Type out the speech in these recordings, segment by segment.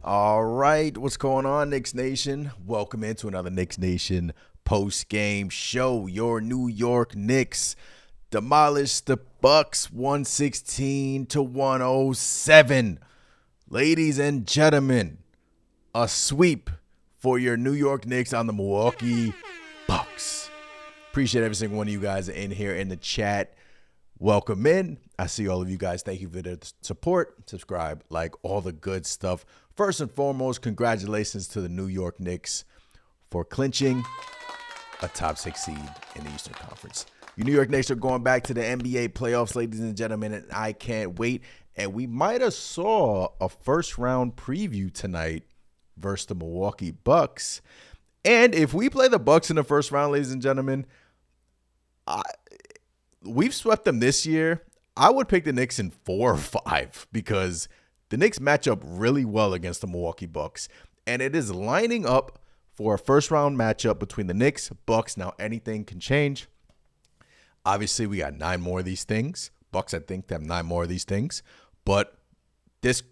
All right, what's going on, Knicks Nation? Welcome into another Knicks Nation post-game show. Your New York Knicks demolished the Bucks 116-107. Ladies and gentlemen, a sweep for your New York Knicks on the Milwaukee Bucks. Appreciate every single one of you guys in here in the chat. Welcome in. I see all of you guys. Thank you for the support. Subscribe, like, all the good stuff. First and foremost, congratulations to the New York Knicks for clinching a top 6 seed in the Eastern Conference. You New York Knicks are going back to the NBA playoffs, ladies and gentlemen, and I can't wait. And we might have saw a first-round preview tonight versus the Milwaukee Bucks. And if we play the Bucks in the first round, ladies and gentlemen, we've swept them this year. I would pick the Knicks in 4 or 5 because the Knicks match up really well against the Milwaukee Bucks. And it is lining up for a first-round matchup between the Knicks, Bucks. Now, anything can change. Obviously, we got 9 more of these things. Bucks, I think, have 9 more of these things. But this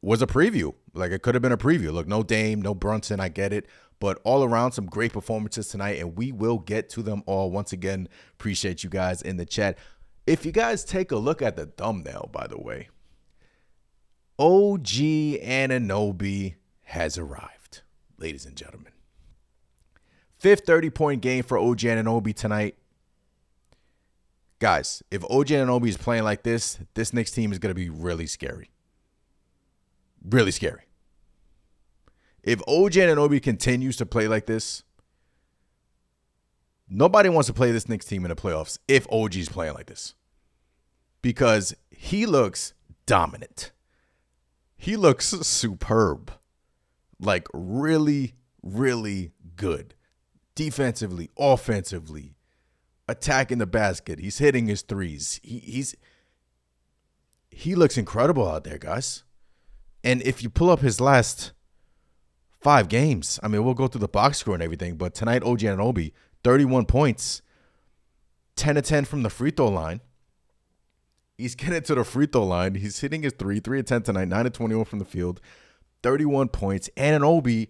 was a preview. Like, it could have been a preview. Look, no Dame, no Brunson, I get it. But all around, some great performances tonight, and we will get to them all. Once again, appreciate you guys in the chat. If you guys take a look at the thumbnail, by the way, OG Anunoby has arrived, ladies and gentlemen. 5th 30-point game for OG Anunoby tonight. Guys, if OG Anunoby is playing like this Knicks team is going to be really scary. Really scary. If OG Anunoby continues to play like this, nobody wants to play this Knicks team in the playoffs if OG's playing like this. Because he looks dominant. He looks superb. Like really, really good. Defensively, offensively, attacking the basket. He's hitting his threes. He looks incredible out there, guys. And if you pull up his last 5 games, I mean, we'll go through the box score and everything, but tonight, OG Anunoby, 31 points, 10 of 10 from the free throw line. He's getting to the free throw line. He's hitting his 3 of 10 tonight, 9 of 21 from the field, 31 points. Anunoby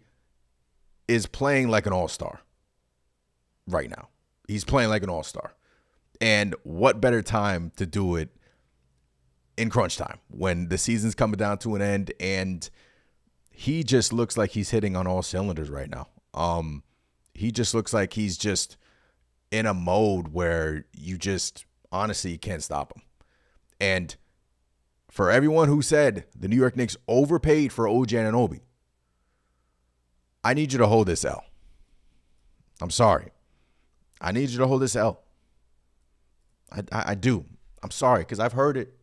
is playing like an all-star right now. He's playing like an all-star. And what better time to do it in crunch time when the season's coming down to an end, and he just looks like he's hitting on all cylinders right now. He just looks like he's just in a mode where you just, honestly, you can't stop him. And for everyone who said the New York Knicks overpaid for OG Anunoby, I need you to hold this L. I'm sorry. I need you to hold this L. I do. I'm sorry, because I've heard it.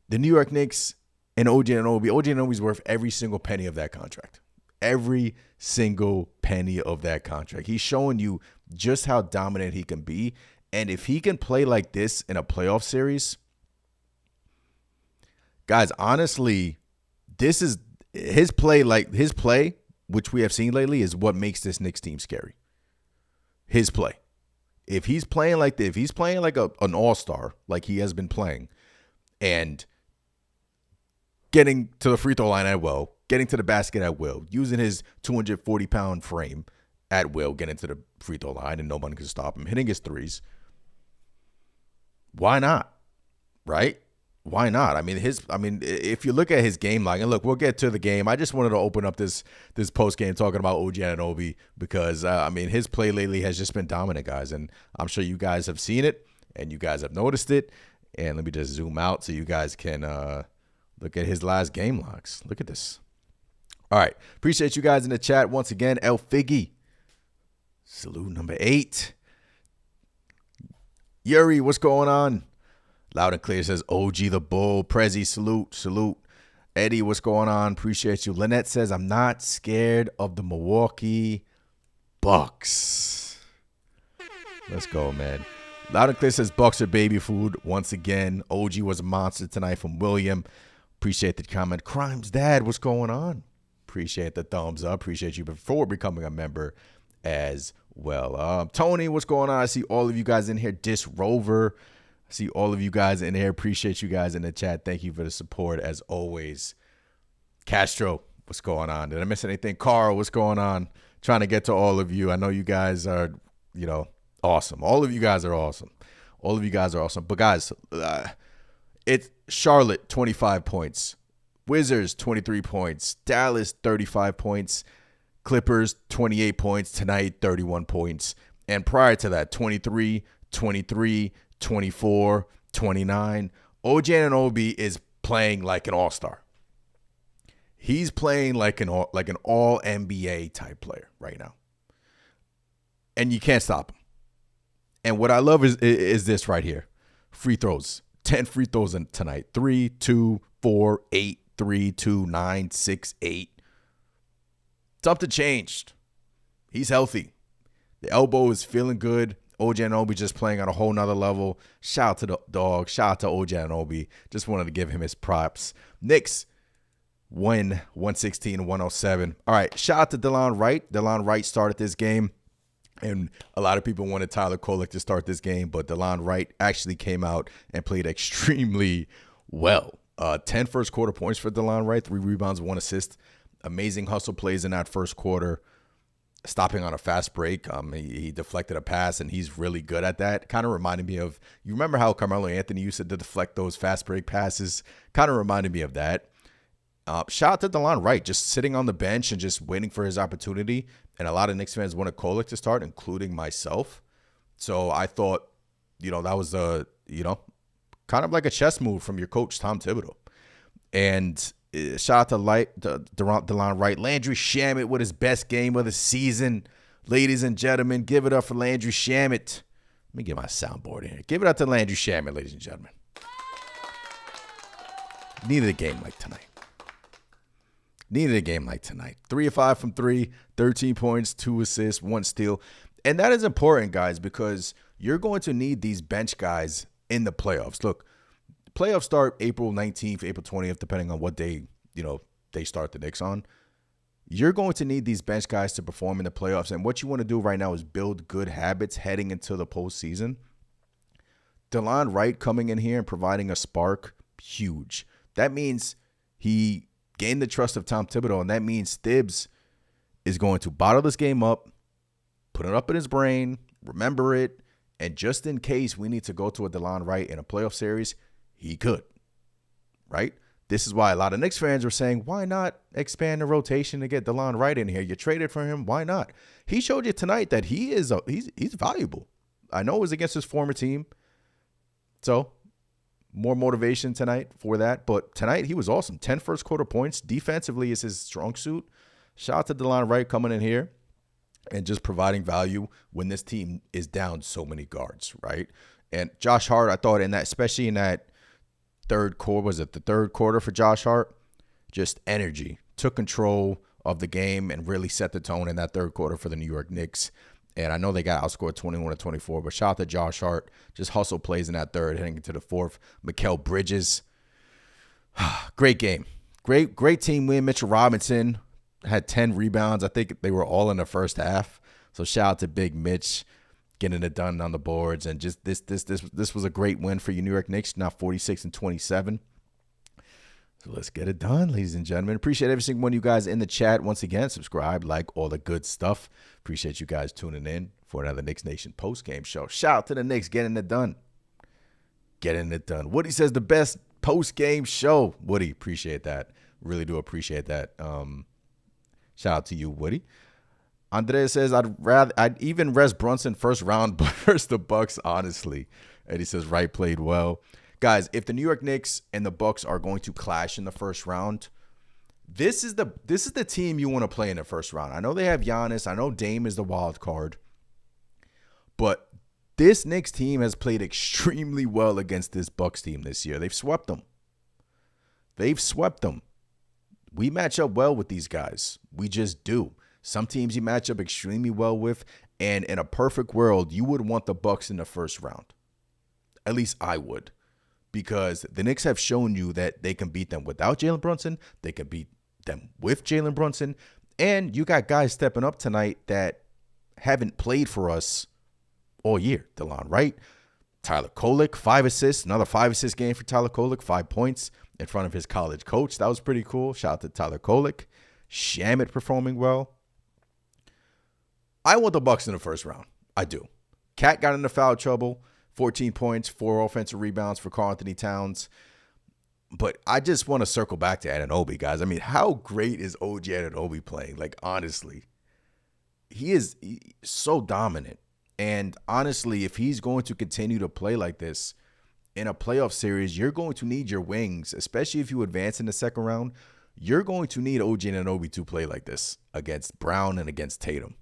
The New York Knicks and OG Anunoby's worth every single penny of that contract. Every single penny of that contract. He's showing you just how dominant he can be. And if he can play like this in a playoff series, guys, honestly, this is his play, which we have seen lately, is what makes this Knicks team scary. His play. If he's playing like this, if he's playing like an all-star, like he has been playing, and getting to the free throw line at will, getting to the basket at will, using his 240-pound frame at will, getting to the free throw line, and nobody can stop him, hitting his threes, why not? Right? Why not? I mean, if you look at his game log, and look, we'll get to the game. I just wanted to open up this post game talking about OG Anunoby because his play lately has just been dominant, guys, and I'm sure you guys have seen it and you guys have noticed it. And let me just zoom out so you guys can look at his last game logs. Look at this. All right, appreciate you guys in the chat once again. El Figgy, salute number 8. Yuri, what's going on? Loud and clear says OG the Bull. Prezi, salute. Eddie, what's going on? Appreciate you. Lynette says, I'm not scared of the Milwaukee Bucks. Let's go, man. Loud and clear says Bucks are baby food. Once again, OG was a monster tonight from William. Appreciate the comment. Crimes Dad, what's going on? Appreciate the thumbs up. Appreciate you before becoming a member as well. Tony, what's going on? I see all of you guys in here. Dis Rover. I see all of you guys in here. Appreciate you guys in the chat. Thank you for the support as always. Castro, what's going on? Did I miss anything? Carl, what's going on? Trying to get to all of you. I know you guys are, awesome. All of you guys are awesome. But guys, it's Charlotte, 25 points. Wizards, 23 points. Dallas, 35 points. Clippers, 28 points. Tonight, 31 points. And prior to that, 23, 23, 24, 29. OG Anunoby is playing like an all-star. He's playing like an all-NBA type player right now. And you can't stop him. And what I love is this right here. Free throws. 10 free throws tonight. 3, 2, 4, 8, 3, 2, 9, 6, 8. Something changed. He's healthy. The elbow is feeling good. OG Anunoby just playing on a whole nother level. Shout out to the dog. Shout out to OG Anunoby. Just wanted to give him his props. Knicks win 116-107. All right. Shout out to DeLon Wright. DeLon Wright started this game. And a lot of people wanted Tyler Kolek to start this game, but DeLon Wright actually came out and played extremely well. 10 first quarter points for DeLon Wright, 3 rebounds, 1 assist. Amazing hustle plays in that first quarter, stopping on a fast break. He deflected a pass, and he's really good at that. Kind of reminded me of, you remember how Carmelo Anthony used to deflect those fast break passes? Kind of reminded me of that. Shout out to DeLon Wright, just sitting on the bench and just waiting for his opportunity. And a lot of Knicks fans wanted Kolek to start, including myself. So I thought, that was kind of like a chess move from your coach, Tom Thibodeau. And shout out to DeLon Wright. Landry Shamet with his best game of the season. Ladies and gentlemen, give it up for Landry Shamet. Let me get my soundboard in here. Give it up to Landry Shamet, ladies and gentlemen. Needed a game like tonight. 3 of 5 from 3, 13 points, 2 assists, 1 steal. And that is important, guys, because you're going to need these bench guys in the playoffs. Look, playoffs start April 19th, April 20th, depending on what day, they start the Knicks on. You're going to need these bench guys to perform in the playoffs. And what you want to do right now is build good habits heading into the postseason. DeLon Wright coming in here and providing a spark, huge. That means he gain the trust of Tom Thibodeau, and that means Thibs is going to bottle this game up, put it up in his brain, remember it, and just in case we need to go to a DeLon Wright in a playoff series, he could, right? This is why a lot of Knicks fans are saying, why not expand the rotation to get DeLon Wright in here? You traded for him, why not? He showed you tonight that he's valuable. I know it was against his former team, so more motivation tonight for that. But tonight, he was awesome. 10 first quarter points. Defensively is his strong suit. Shout out to DeLon Wright coming in here and just providing value when this team is down so many guards, right? And Josh Hart, I thought especially in that third quarter, was it the third quarter for Josh Hart? Just energy. Took control of the game and really set the tone in that third quarter for the New York Knicks. And I know they got outscored 21-24, but shout out to Josh Hart. Just hustle plays in that third, heading into the fourth. Kolek Bridges. Great game. Great team win. Mitchell Robinson had 10 rebounds. I think they were all in the first half. So shout out to Big Mitch getting it done on the boards. And just this was a great win for you New York Knicks, now 46-27. So let's get it done, ladies and gentlemen. Appreciate every single one of you guys in the chat. Once again, subscribe, like, all the good stuff. Appreciate you guys tuning in for another Knicks Nation post-game show. Shout out to the Knicks getting it done. Woody says the best post-game show. Woody, appreciate that. Really do appreciate that. Shout out to you, Woody. Andrea says, I'd even rest Brunson first round versus the Bucks, honestly. Eddie says, Wright played well. Guys, if the New York Knicks and the Bucks are going to clash in the first round, this is the team you want to play in the first round. I know they have Giannis. I know Dame is the wild card. But This Knicks team has played extremely well against this Bucks team this year. They've swept them. We match up well with these guys. We just do. Some teams you match up extremely well with, and in a perfect world, you would want the Bucks in the first round. At least I would, because the Knicks have shown you that they can beat them without Jalen Brunson. They can beat them with Jalen Brunson, and you got guys stepping up tonight that haven't played for us all year. DeLon Wright, Tyler Kolek, 5 assists, another 5-assist game for Tyler Kolek, 5 points in front of his college coach. That was pretty cool. Shout out to Tyler Kolek. Shamet performing well. I want the Bucks in the first round. I do. Cat got into foul trouble. 14 points, 4 offensive rebounds for Karl-Anthony Towns. But I just want to circle back to Anunoby, guys. I mean, how great is OG Anunoby playing? Like, honestly, he is so dominant. And honestly, if he's going to continue to play like this in a playoff series, you're going to need your wings, especially if you advance in the second round. You're going to need OG Anunoby to play like this against Brown and against Tatum.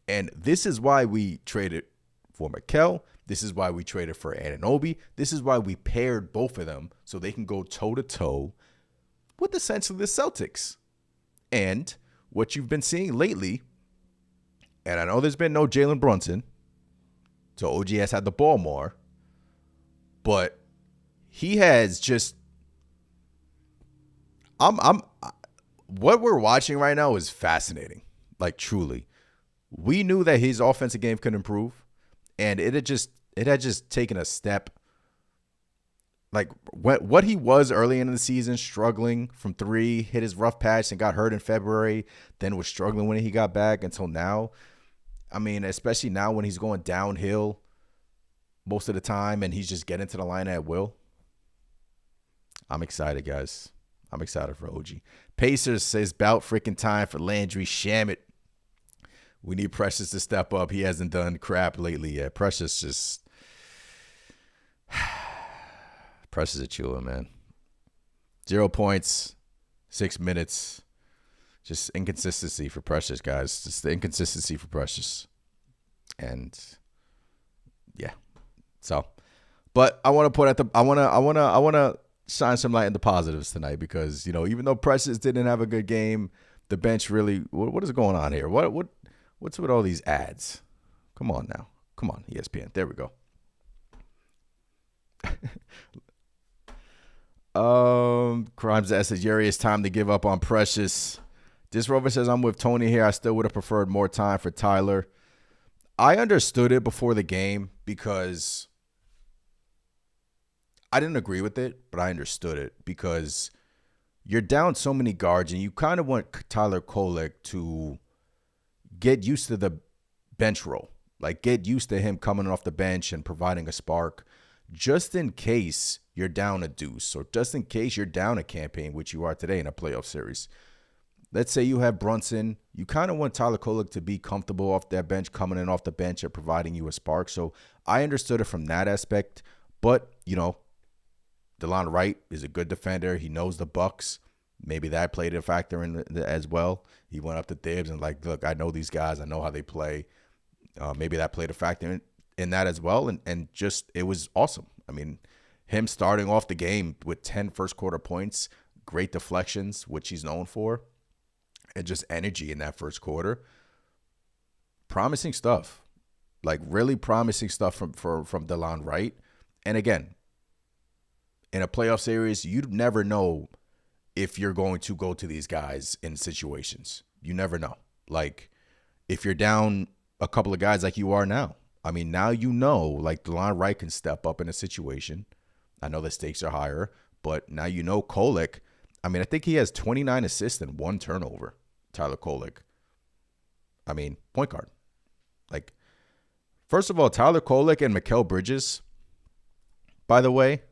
And this is why we traded for Mikal. This is why we traded for Anunoby. This is why we paired both of them so they can go toe-to-toe with essentially the Celtics. And what you've been seeing lately, and I know there's been no Jalen Brunson, so OG has had the ball more, but he has just what we're watching right now is fascinating. Like, truly. We knew that his offensive game could improve, and it had just taken a step. Like, what he was early in the season, struggling from 3, hit his rough patch and got hurt in February, then was struggling when he got back until now. I mean, especially now when he's going downhill most of the time and he's just getting to the line at will. I'm excited, guys. I'm excited for OG. Pacers says about freaking time for Landry Shamet. We need Precious to step up. He hasn't done crap lately yet. Precious is a chiller, man. 0 points, 6 minutes. Just inconsistency for Precious, guys. Just the inconsistency for Precious. And yeah. So, but I want to put at the I want to shine some light in the positives tonight because, you know, even though Precious didn't have a good game, the bench really what is going on here? What's with all these ads? Come on now. Come on, ESPN. There we go. Crimes that says Yuri, it's time to give up on Precious. This Rover says I'm with Tony here. I still would have preferred more time for Tyler. I understood it before the game because I didn't agree with it, but I understood it because you're down so many guards and you kind of want Tyler Kolek to get used to the bench role. Like, get used to him coming off the bench and providing a spark just in case you're down a deuce or just in case you're down a campaign, which you are today in a playoff series. Let's say you have Brunson. You kind of want Tyler Kolek to be comfortable off that bench, coming in off the bench and providing you a spark. So I understood it from that aspect. But, you know, DeLon Wright is a good defender. He knows the Bucks. Maybe that played a factor in as well. He went up to Thibs and like, look, I know these guys. I know how they play. Maybe that played a factor in that as well. And just, it was awesome. I mean, him starting off the game with 10 first quarter points, great deflections, which he's known for, and just energy in that first quarter. Promising stuff. Like, really promising stuff from DeLon Wright. And again, in a playoff series, you'd never know if you're going to go to these guys in situations. You never know. Like, if you're down a couple of guys like you are now. I mean, now you know, like, DeLon Wright can step up in a situation. I know the stakes are higher, but now you know Kolek. I mean, I think he has 29 assists and 1 turnover, Tyler Kolek. I mean, point guard. Like, first of all, Tyler Kolek and Kolek Bridges, by the way,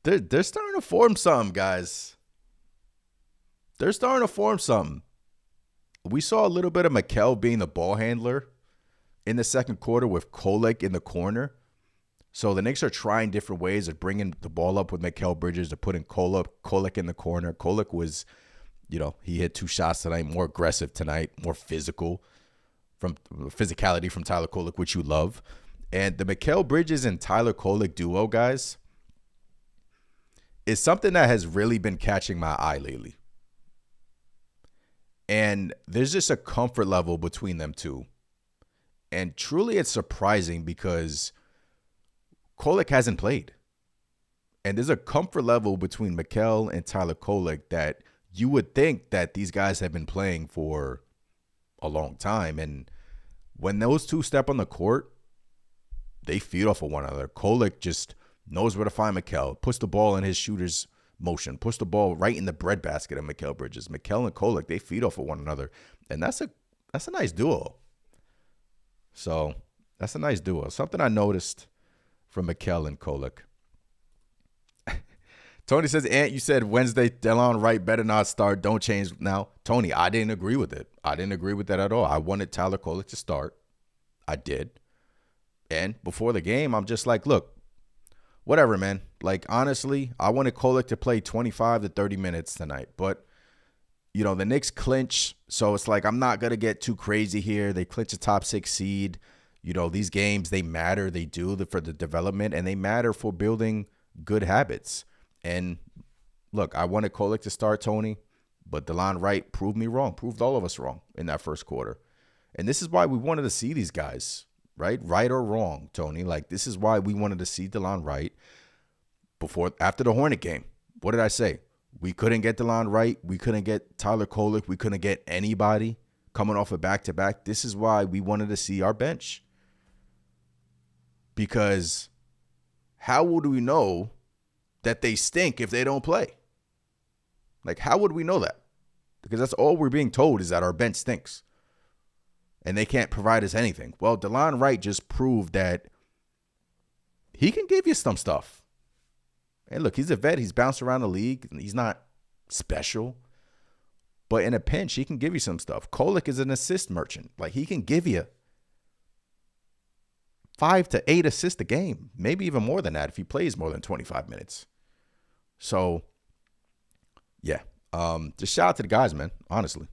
they're starting to form something, guys. They're starting to form something. We saw a little bit of Mikal being the ball handler in the second quarter with Kolek in the corner. So the Knicks are trying different ways of bringing the ball up with Mikal Bridges to putting Kolek in the corner. Kolek was, you know, he hit 2 shots tonight, more aggressive tonight, more physical. from physicality from Tyler Kolek, which you love. And the Mikal Bridges and Tyler Kolek duo, guys, is something that has really been catching my eye lately. And there's just a comfort level between them two. And truly it's surprising because Kolek hasn't played. And there's a comfort level between Mikal and Tyler Kolek that you would think that these guys have been playing for a long time. And when those two step on the court, they feed off of one another. Kolek just knows where to find Mikal, puts the ball in his shooter's motion, puts the ball right in the breadbasket of Mikal Bridges. Mikal and Kolek, they feed off of one another. And that's a nice duo. So that's a nice duo. Something I noticed from Mikal and Kolek. Tony says, Ant, you said Wednesday, Delon Wright better not start. Don't change now. Tony, I didn't agree with it. I didn't agree with that at all. I wanted Tyler Kolek to start. I did. And before the game, I'm just like, look, whatever, man. Like, honestly, I wanted Kolek to play 25 to 30 minutes tonight. But, you know, the Knicks clinch. So it's like, I'm not going to get too crazy here. They clinch a top 6 seed. You know, these games, they matter. They do for the development. And they matter for building good habits. And, look, I wanted Kolek to start, Tony. But Delon Wright proved me wrong. Proved all of us wrong in that first quarter. And this is why we wanted to see these guys. Right or wrong, Tony. Like, this is why we wanted to see Delon Wright after the Hornet game. What did I say? We couldn't get Delon Wright. We couldn't get Tyler Kolek. We couldn't get anybody coming off a back-to-back. This is why we wanted to see our bench. Because how would we know that they stink if they don't play? Like, how would we know that? Because that's all we're being told is that our bench stinks. And they can't provide us anything. Well, Delon Wright just proved that he can give you some stuff. And look, he's a vet. He's bounced around the league. He's not special. But in a pinch, he can give you some stuff. Kolek is an assist merchant. Like, he can give you 5 to 8 assists a game. Maybe even more than that if he plays more than 25 minutes. So, yeah. Just shout out to the guys, man. Honestly.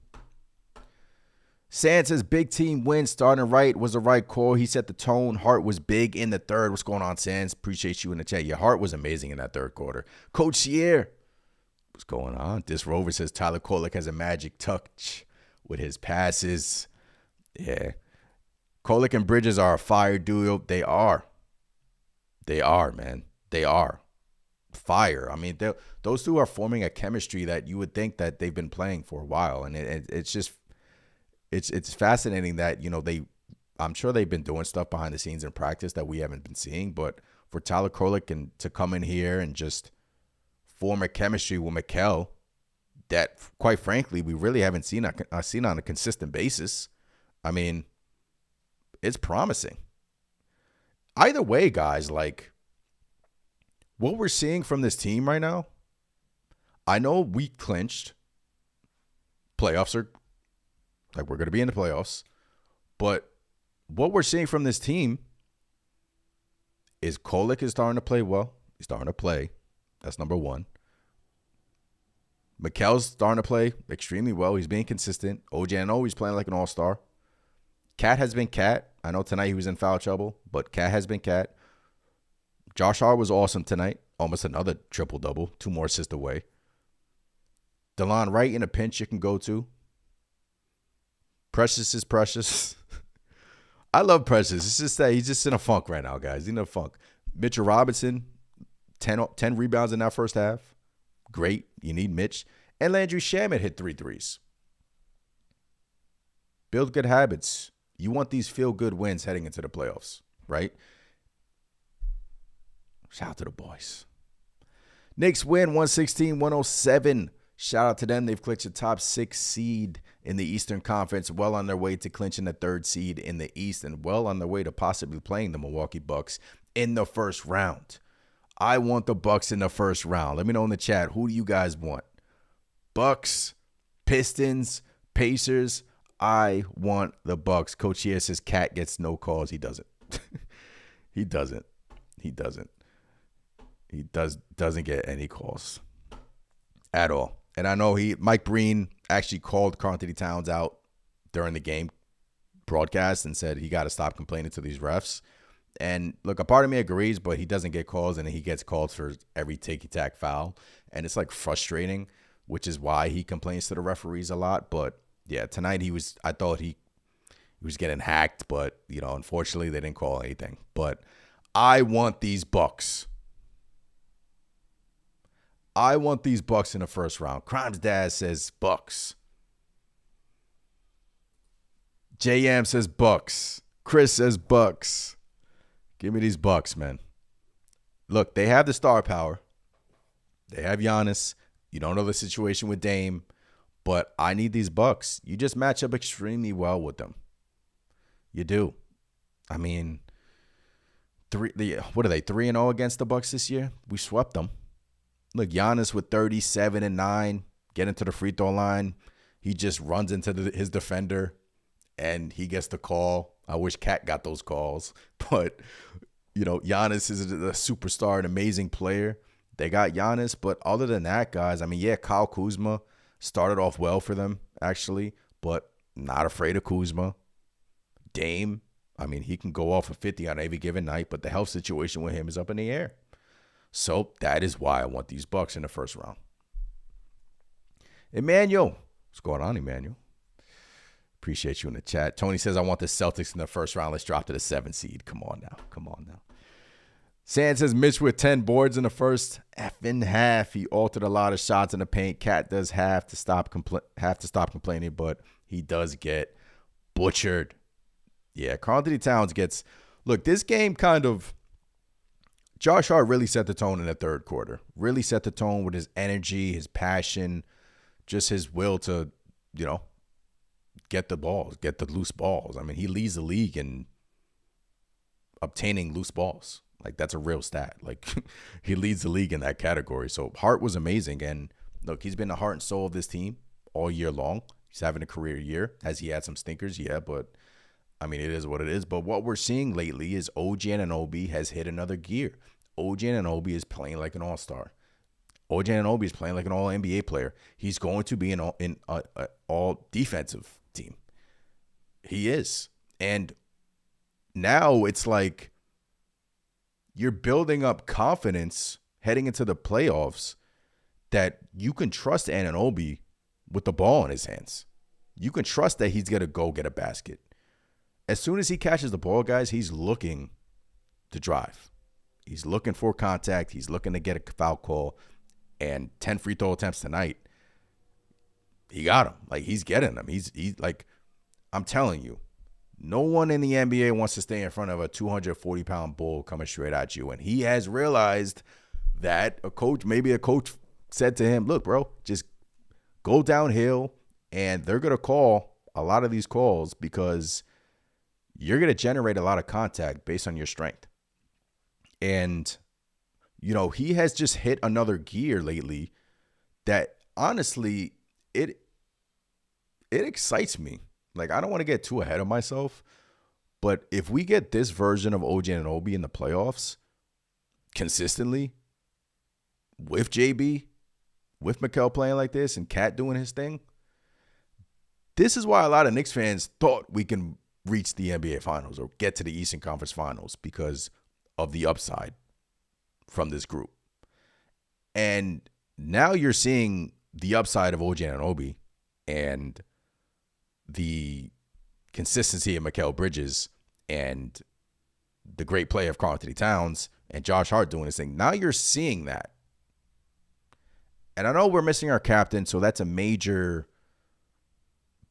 Sand says, big team win. Starting right was the right call. He set the tone. Hart was big in the third. What's going on, Sands? Appreciate you in the chat. Your Hart was amazing in that third quarter. Coach Sierre, what's going on? This Rover says Tyler Kolek has a magic touch with his passes. Yeah. Kolek and Bridges are a fire duo. They are. They are, man. They are. Fire. I mean, those two are forming a chemistry that you would think that they've been playing for a while. And it's just... It's fascinating that, you know, I'm sure they've been doing stuff behind the scenes in practice that we haven't been seeing. But for Tyler Kolek to come in here and just form a chemistry with Mikal that, quite frankly, we really haven't seen on a consistent basis. I mean, it's promising. Either way, guys, like, what we're seeing from this team right now, I know we clinched. Playoffs are... Like, we're going to be in the playoffs. But what we're seeing from this team is Kolek is starting to play well. He's starting to play. That's number one. Mikal's starting to play extremely well. He's being consistent. OG Anunoby, he's playing like an all-star. Cat has been Cat. I know tonight he was in foul trouble, but Cat has been Cat. Josh Hart was awesome tonight. Almost another triple-double. 2 more assists away. Delon Wright in a pinch you can go to. Precious is precious. I love Precious. It's just that he's just in a funk right now, guys. He's in a funk. Mitchell Robinson, 10 rebounds in that first half. Great. You need Mitch. And Landry Shamet hit 3 threes. Build good habits. You want these feel-good wins heading into the playoffs, right? Shout out to the boys. Knicks win 116-107. Shout out to them. They've clinched a top 6 seed in the Eastern Conference, well on their way to clinching the 3rd seed in the East, and well on their way to possibly playing the Milwaukee Bucks in the first round. I want the Bucks in the first round. Let me know in the chat, who do you guys want? Bucks, Pistons, Pacers. I want the Bucks. Coach here says Cat gets no calls. He doesn't. He doesn't. He doesn't. He doesn't get any calls at all. And I know Mike Breen actually called Karl Anthony Towns out during the game broadcast and said he got to stop complaining to these refs. And look, a part of me agrees, but he doesn't get calls, and he gets called for every ticky-tack foul. And it's like frustrating, which is why he complains to the referees a lot. But yeah, tonight I thought he was getting hacked, but unfortunately they didn't call anything. But I want these Bucks. I want these Bucks in the first round. Crimes Dad says Bucks. JM says Bucks. Chris says Bucks. Give me these Bucks, man. Look, they have the star power. They have Giannis. You don't know the situation with Dame, but I need these Bucks. You just match up extremely well with them. You do. I mean, what are they, 3-0 against the Bucks this year? We swept them. Look, Giannis with 37 and 9, getting to the free throw line. He just runs into his defender, and he gets the call. I wish Cat got those calls. But, Giannis is a superstar, an amazing player. They got Giannis. But other than that, guys, I mean, yeah, Kyle Kuzma started off well for them, actually. But not afraid of Kuzma. Dame, I mean, he can go off of 50 on every given night. But the health situation with him is up in the air. So that is why I want these Bucks in the first round. Emmanuel. What's going on, Emmanuel? Appreciate you in the chat. Tony says, I want the Celtics in the first round. Let's drop to the 7 seed. Come on now. Sand says, Mitch with 10 boards in the first effing half. He altered a lot of shots in the paint. Cat does have to stop complaining, but he does get butchered. Yeah, Karl Anthony Towns gets... Look, this game kind of... Josh Hart really set the tone in the third quarter. Really set the tone with his energy, his passion, just his will to, get the balls, get the loose balls. I mean, he leads the league in obtaining loose balls. Like, that's a real stat. Like, he leads the league in that category. So Hart was amazing. And look, he's been the heart and soul of this team all year long. He's having a career year. Has he had some stinkers? Yeah, but I mean, it is what it is. But what we're seeing lately is OG Anunoby has hit another gear. OG Anunoby is playing like an all-star. OG Anunoby is playing like an all-NBA player. He's going to be an all-defensive team. He is. And now it's like you're building up confidence heading into the playoffs that you can trust Anunoby with the ball in his hands. You can trust that he's going to go get a basket. As soon as he catches the ball, guys, he's looking to drive. He's looking for contact. He's looking to get a foul call. And 10 free throw attempts tonight, he got them. Like, he's getting them. He's like, I'm telling you, no one in the NBA wants to stay in front of a 240-pound bull coming straight at you. And he has realized that maybe a coach said to him, look, bro, just go downhill. And they're going to call a lot of these calls because you're going to generate a lot of contact based on your strength. And, he has just hit another gear lately that, honestly, it excites me. Like, I don't want to get too ahead of myself, but if we get this version of OG Anunoby in the playoffs consistently with JB, with Mikal playing like this and Cat doing his thing, this is why a lot of Knicks fans thought we can reach the NBA Finals or get to the Eastern Conference Finals because of the upside from this group. And now you're seeing the upside of OG Anunoby and the consistency of Kolek Bridges and the great play of Karl Anthony Towns and Josh Hart doing his thing. Now you're seeing that. And I know we're missing our captain, so that's a major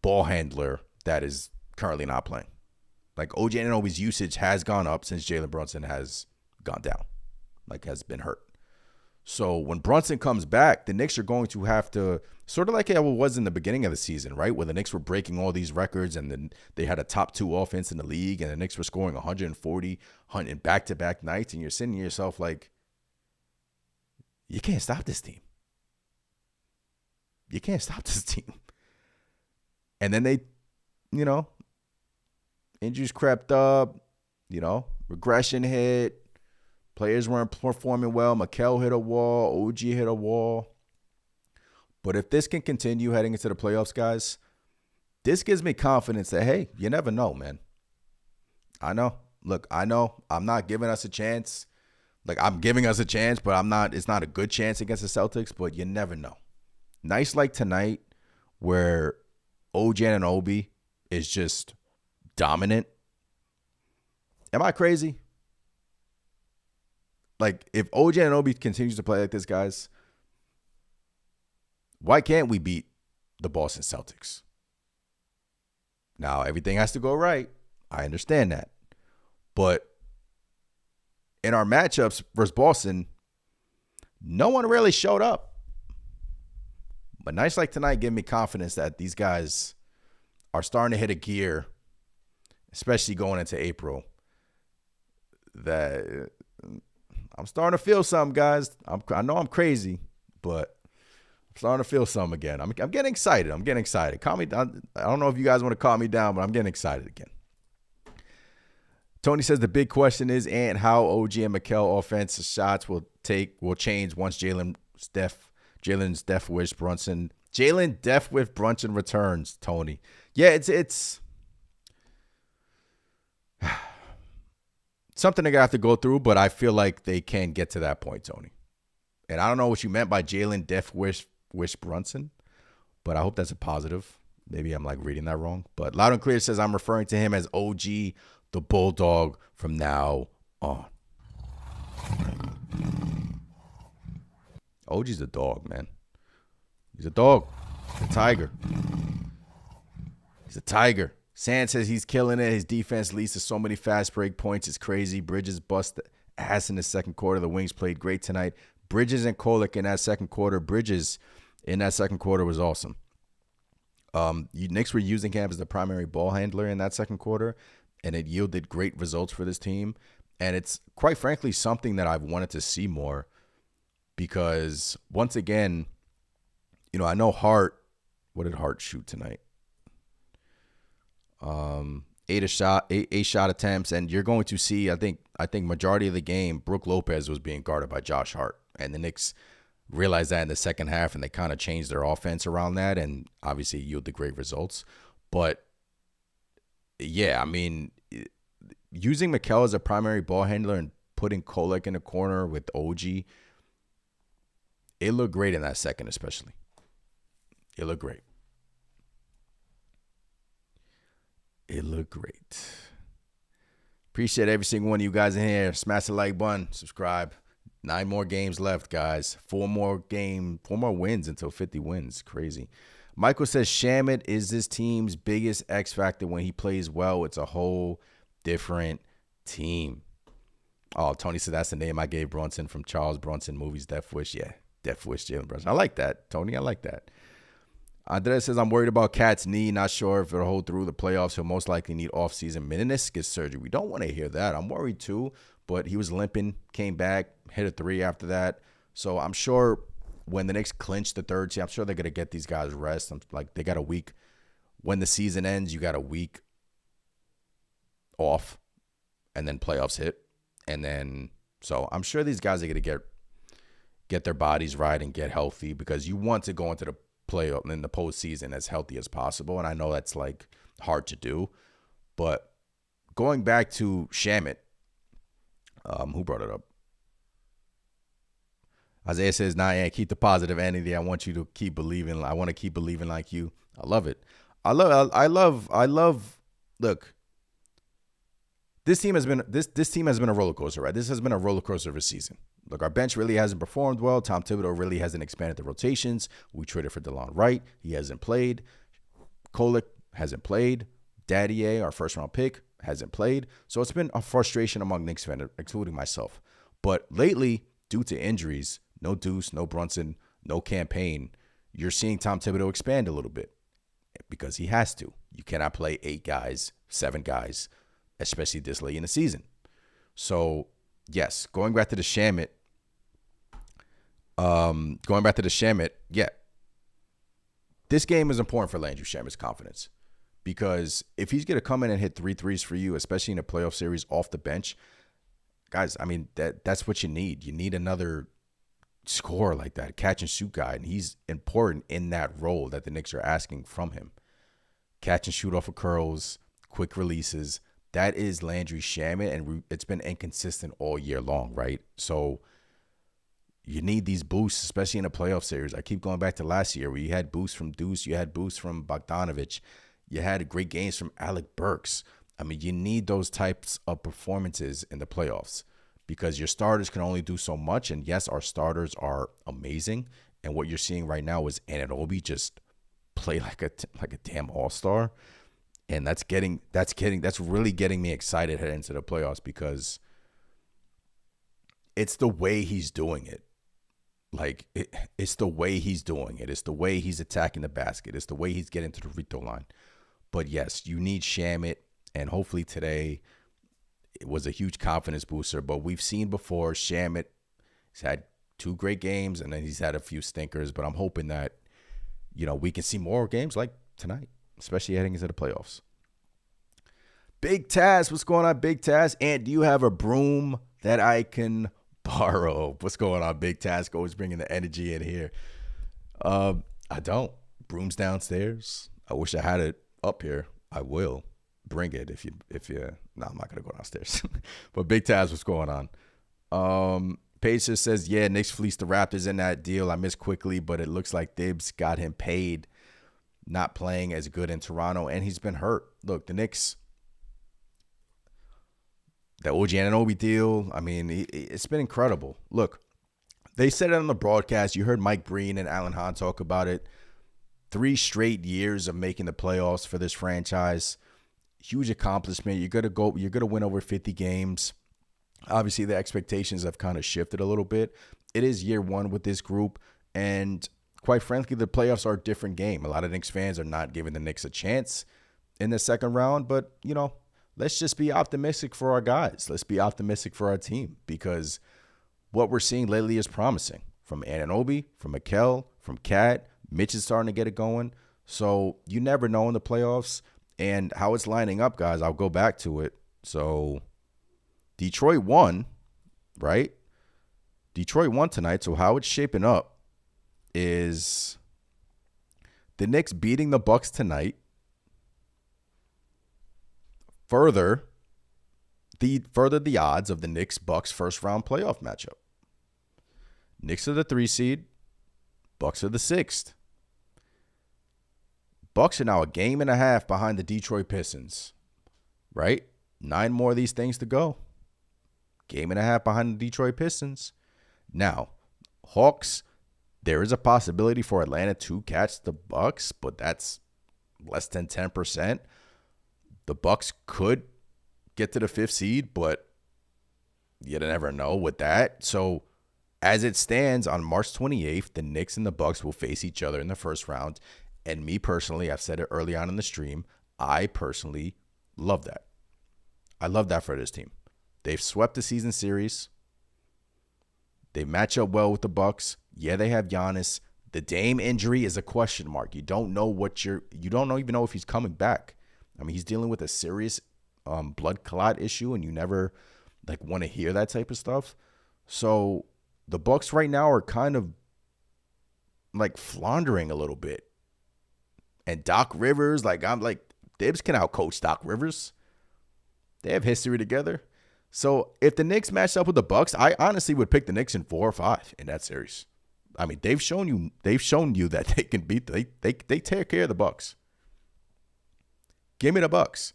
ball handler that is currently not playing. Like, OG Anunoby's usage has gone up since Jalen Brunson has gone down, like has been hurt. So when Brunson comes back, the Knicks are going to have to, sort of like it was in the beginning of the season, right? Where the Knicks were breaking all these records and then they had a top 2 offense in the league and the Knicks were scoring 140 in back-to-back nights. And you're sitting to yourself like, you can't stop this team. You can't stop this team. And then they, injuries crept up, regression hit. Players weren't performing well. Mikal hit a wall. OG hit a wall. But if this can continue heading into the playoffs, guys, this gives me confidence that, hey, you never know, man. I know. Look, I know I'm not giving us a chance. Like, I'm giving us a chance, but it's not a good chance against the Celtics, but you never know. Nights like tonight where OG Anunoby is just dominant. Am I crazy? Like, if OG Anunoby continues to play like this, guys, why can't we beat the Boston Celtics? Now, everything has to go right. I understand that. But in our matchups versus Boston, no one really showed up. But nights like tonight give me confidence that these guys are starting to hit a gear, especially going into April, that I'm starting to feel something, guys. I know I'm crazy, but I'm starting to feel something again. I'm getting excited. I'm getting excited. Calm me down. I don't know if you guys want to calm me down, but I'm getting excited again. Tony says the big question is, and how OG and Mikal offensive shots will change once Jalen Death Wish Brunson returns. Tony, yeah, it's something they're gonna have to go through, but I feel like they can get to that point, Tony. And I don't know what you meant by Jalen Death Wish Brunson, but I hope that's a positive. Maybe I'm like reading that wrong, but Loud and Clear says I'm referring to him as OG the Bulldog from now on. OG's a dog, man. He's a dog. He's a tiger. He's a tiger. Sand says he's killing it. His defense leads to so many fast break points. It's crazy. Bridges bust ass in the second quarter. The Wings played great tonight. Bridges and Kolek in that second quarter. Bridges in that second quarter was awesome. Knicks were using him as the primary ball handler in that second quarter, and it yielded great results for this team. And it's, quite frankly, something that I've wanted to see more because, once again, I know Hart. What did Hart shoot tonight? 8 shot attempts, and you're going to see, I think majority of the game, Brook Lopez was being guarded by Josh Hart, and the Knicks realized that in the second half, and they kind of changed their offense around that, and obviously yielded great results. But yeah, I mean, using Mikal as a primary ball handler and putting Kolek in the corner with OG, it looked great in that second, especially. It looked great. It looked great. Appreciate every single one of you guys in here. Smash the like button. Subscribe. 9 more games left, guys. 4 more wins until 50 wins. Crazy. Michael says Shamet is this team's biggest X factor. When he plays well, it's a whole different team. Oh, Tony said that's the name I gave Brunson from Charles Bronson movies. Death Wish. Yeah, Death Wish Jalen Brunson. I like that, Tony. I like that. Andres says, I'm worried about Cat's knee. Not sure if it'll hold through the playoffs. He'll most likely need off-season meniscus surgery. We don't want to hear that. I'm worried too, but he was limping, came back, hit a 3 after that. So I'm sure when the Knicks clinch the 3rd seed, I'm sure they're going to get these guys rest. They got a week. When the season ends, you got a week off, and then playoffs hit. And then, so I'm sure these guys are going to get their bodies right and get healthy, because you want to go into the playoff in the postseason as healthy as possible. And I know that's like hard to do, but going back to Shamet, who brought it up? Isaiah says, yeah, keep the positive energy. I want you to keep believing. I want to keep believing like you. I love it. I love, look, this team has been a roller coaster, right? This has been a roller coaster of a season. Look, our bench really hasn't performed well. Tom Thibodeau really hasn't expanded the rotations. We traded for DeLon Wright. He hasn't played. Kolek hasn't played. Daddier, our first-round pick, hasn't played. So it's been a frustration among Knicks fans, including myself. But lately, due to injuries, no Deuce, no Brunson, no campaign, you're seeing Tom Thibodeau expand a little bit because he has to. You cannot play 8 guys, 7 guys, especially this late in the season. So, yes, going back to the Shamet, yeah. This game is important for Landry Shamet's confidence, because if he's going to come in and hit 3 threes for you, especially in a playoff series off the bench, guys, I mean, that's what you need. You need another scorer like that, catch and shoot guy, and he's important in that role that the Knicks are asking from him. catch and shoot off of curls, quick releases. That is Landry Shamet, and it's been inconsistent all year long, right? So you need these boosts, especially in a playoff series. I keep going back to last year where you had boosts from Deuce, you had boosts from Bogdanovich, you had great games from Alec Burks. I mean, you need those types of performances in the playoffs because your starters can only do so much. And yes, our starters are amazing. And what you're seeing right now is Anunoby just play like a damn all-star. And that's really getting me excited heading into the playoffs because it's the way he's doing it. Like, it's the way he's doing it. It's the way he's attacking the basket. It's the way he's getting to the free throw line. But, yes, you need Shamet, and hopefully today it was a huge confidence booster. But we've seen before Shamet has had 2 great games, and then he's had a few stinkers. But I'm hoping that, we can see more games like tonight, especially heading into the playoffs. Big Taz, what's going on, Big Taz? And do you have a broom that I can borrow? What's going on, Big Taz? Always bringing the energy in here. I don't. Broom's downstairs. I wish I had it up here. I will bring it if you. No, I'm not gonna go downstairs. But Big Taz, what's going on? Pacer says, yeah, Knicks fleeced the Raptors in that deal. I missed quickly, but it looks like Thibs got him paid. Not playing as good in Toronto, and he's been hurt. Look, the Knicks. The OG Anunoby deal, I mean, it's been incredible. Look, they said it on the broadcast. You heard Mike Breen and Alan Hahn talk about it. 3 straight years of making the playoffs for this franchise. Huge accomplishment. You're gonna win over 50 games. Obviously, the expectations have kind of shifted a little bit. It is year 1 with this group, and quite frankly, the playoffs are a different game. A lot of Knicks fans are not giving the Knicks a chance in the second round, but let's just be optimistic for our guys. Let's be optimistic for our team because what we're seeing lately is promising. From Anunoby, from Mikal, from Cat, Mitch is starting to get it going. So you never know in the playoffs and how it's lining up, guys. I'll go back to it. So Detroit won, right? Detroit won tonight. So how it's shaping up is the Knicks beating the Bucks tonight. Further the odds of the Knicks-Bucks first-round playoff matchup. Knicks are the 3 seed. Bucks are the 6th. Bucks are now a game and a half behind the Detroit Pistons. Right? 9 more of these things to go. Game and a half behind the Detroit Pistons. Now, Hawks, there is a possibility for Atlanta to catch the Bucks, but that's less than 10%. The Bucks could get to the 5th seed, but you never know with that. So as it stands on March 28th, the Knicks and the Bucks will face each other in the first round. And me personally, I've said it early on in the stream, I personally love that. I love that for this team. They've swept the season series. They match up well with the Bucks. Yeah, they have Giannis. The Dame injury is a question mark. You don't even know if he's coming back. I mean, he's dealing with a serious blood clot issue, and you never want to hear that type of stuff. So the Bucks right now are kind of floundering a little bit. And Doc Rivers, Dibs can outcoach Doc Rivers. They have history together. So if the Knicks match up with the Bucks, I honestly would pick the Knicks in 4 or 5 in that series. I mean, they've shown you that they can beat they take care of the Bucks. Give me the Bucks.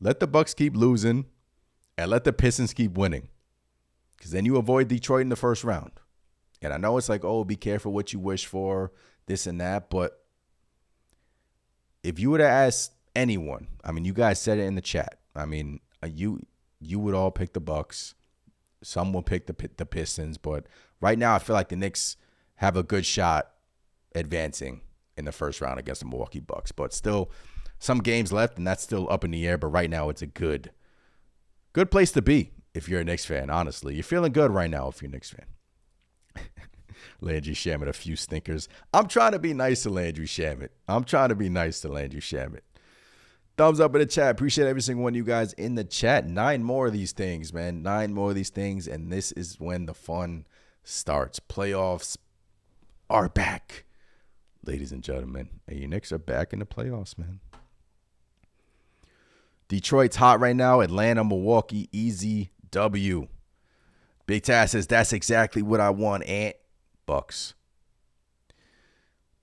Let the Bucks keep losing and let the Pistons keep winning. Because then you avoid Detroit in the first round. And I know it's be careful what you wish for, this and that. But if you were to ask anyone, I mean, you guys said it in the chat. I mean, you would all pick the Bucks. Some will pick the Pistons. But right now, I feel like the Knicks have a good shot advancing in the first round against the Milwaukee Bucks. But still, some games left, and that's still up in the air. But right now, it's a good place to be if you're a Knicks fan, honestly. You're feeling good right now if you're a Knicks fan. Landry Shamet, a few stinkers. I'm trying to be nice to Landry Shamet. Thumbs up in the chat. Appreciate every single one of you guys in the chat. 9 more of these things, man. 9 more of these things, and this is when the fun starts. Playoffs are back. Ladies and gentlemen, your Knicks are back in the playoffs, man. Detroit's hot right now. Atlanta, Milwaukee, easy W. Big Taz says, that's exactly what I want, Ant. Bucks.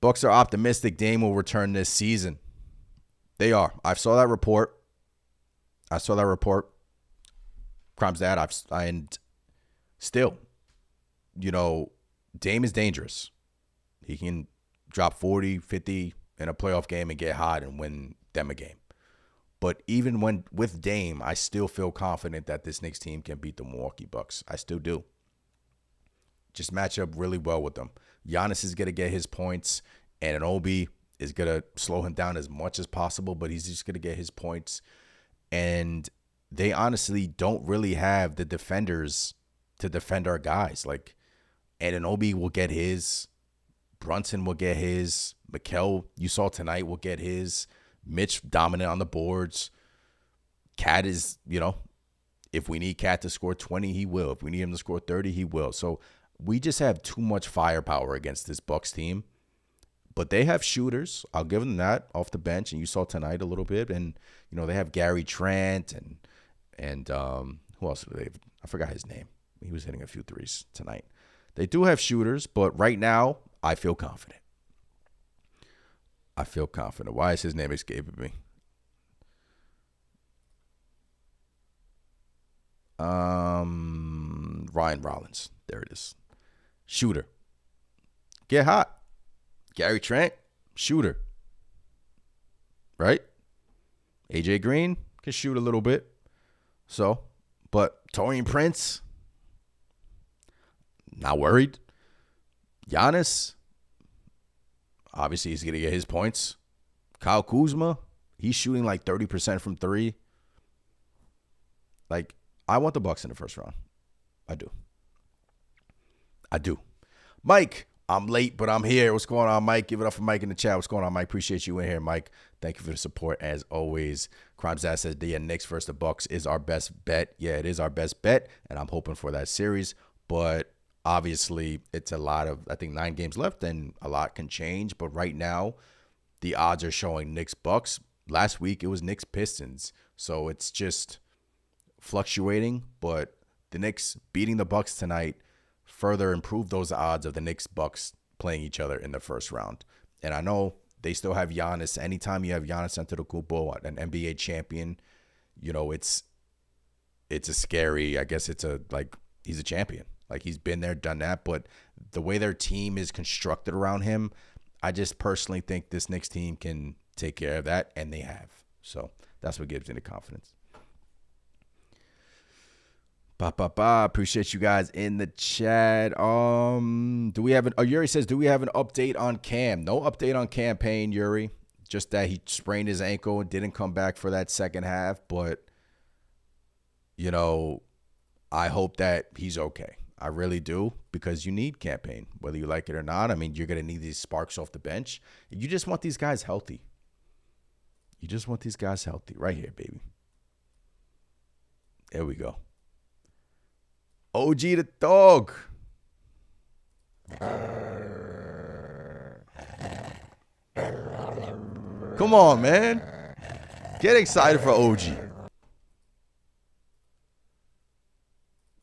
Bucks are optimistic Dame will return this season. They are. I saw that report. Crime's that. And still, Dame is dangerous. He can drop 40, 50 in a playoff game and get hot and win them a game. But even with Dame, I still feel confident that this Knicks team can beat the Milwaukee Bucks. I still do. Just match up really well with them. Giannis is going to get his points, and Anunoby is going to slow him down as much as possible, but he's just going to get his points. And they honestly don't really have the defenders to defend our guys. Like, Anunoby will get his. Brunson will get his. Mikal, you saw tonight, will get his. Mitch dominant on the boards. Cat is, if we need Cat to score 20, he will. If we need him to score 30, he will. So we just have too much firepower against this Bucks team. But they have shooters. I'll give them that off the bench. And you saw tonight a little bit. And, they have Gary Trent and who else do they have? I forgot his name. He was hitting a few threes tonight. They do have shooters, but right now, I feel confident. Why is his name escaping me? Ryan Rollins. There it is. Shooter. Get hot. Gary Trent, shooter. Right? AJ Green can shoot a little bit. So, but Taurean Prince, not worried. Giannis, obviously he's going to get his points. Kyle Kuzma, he's shooting like 30% from three. Like, I want the Bucks in the first round. I do. Mike, I'm late, but I'm here. What's going on, Mike? Give it up for Mike in the chat. What's going on, Mike? Appreciate you in here, Mike. Thank you for the support, as always. Crimes Dad says the Knicks versus the Bucks is our best bet. Yeah, it is our best bet, and I'm hoping for that series. But obviously, it's a lot of, I think, 9 games left, and a lot can change. But right now, the odds are showing Knicks Bucks. Last week, it was Knicks Pistons. So it's just fluctuating. But the Knicks beating the Bucks tonight further improve those odds of the Knicks Bucks playing each other in the first round. And I know they still have Giannis. Anytime you have Giannis Antetokounmpo, an NBA champion, it's a scary, I guess he's a champion. Like, he's been there, done that. But the way their team is constructed around him, I just personally think this Knicks team can take care of that, and they have. So that's what gives me the confidence. Appreciate you guys in the chat. Yuri says, do we have an update on Cam? No update on Cam Payne, Yuri. Just that he sprained his ankle and didn't come back for that second half. But, I hope that he's okay. I really do, because you need Cam Payne, whether you like it or not. I mean, you're going to need these sparks off the bench. You just want these guys healthy. Right here, baby. There we go. OG the dog. Come on, man. Get excited for OG.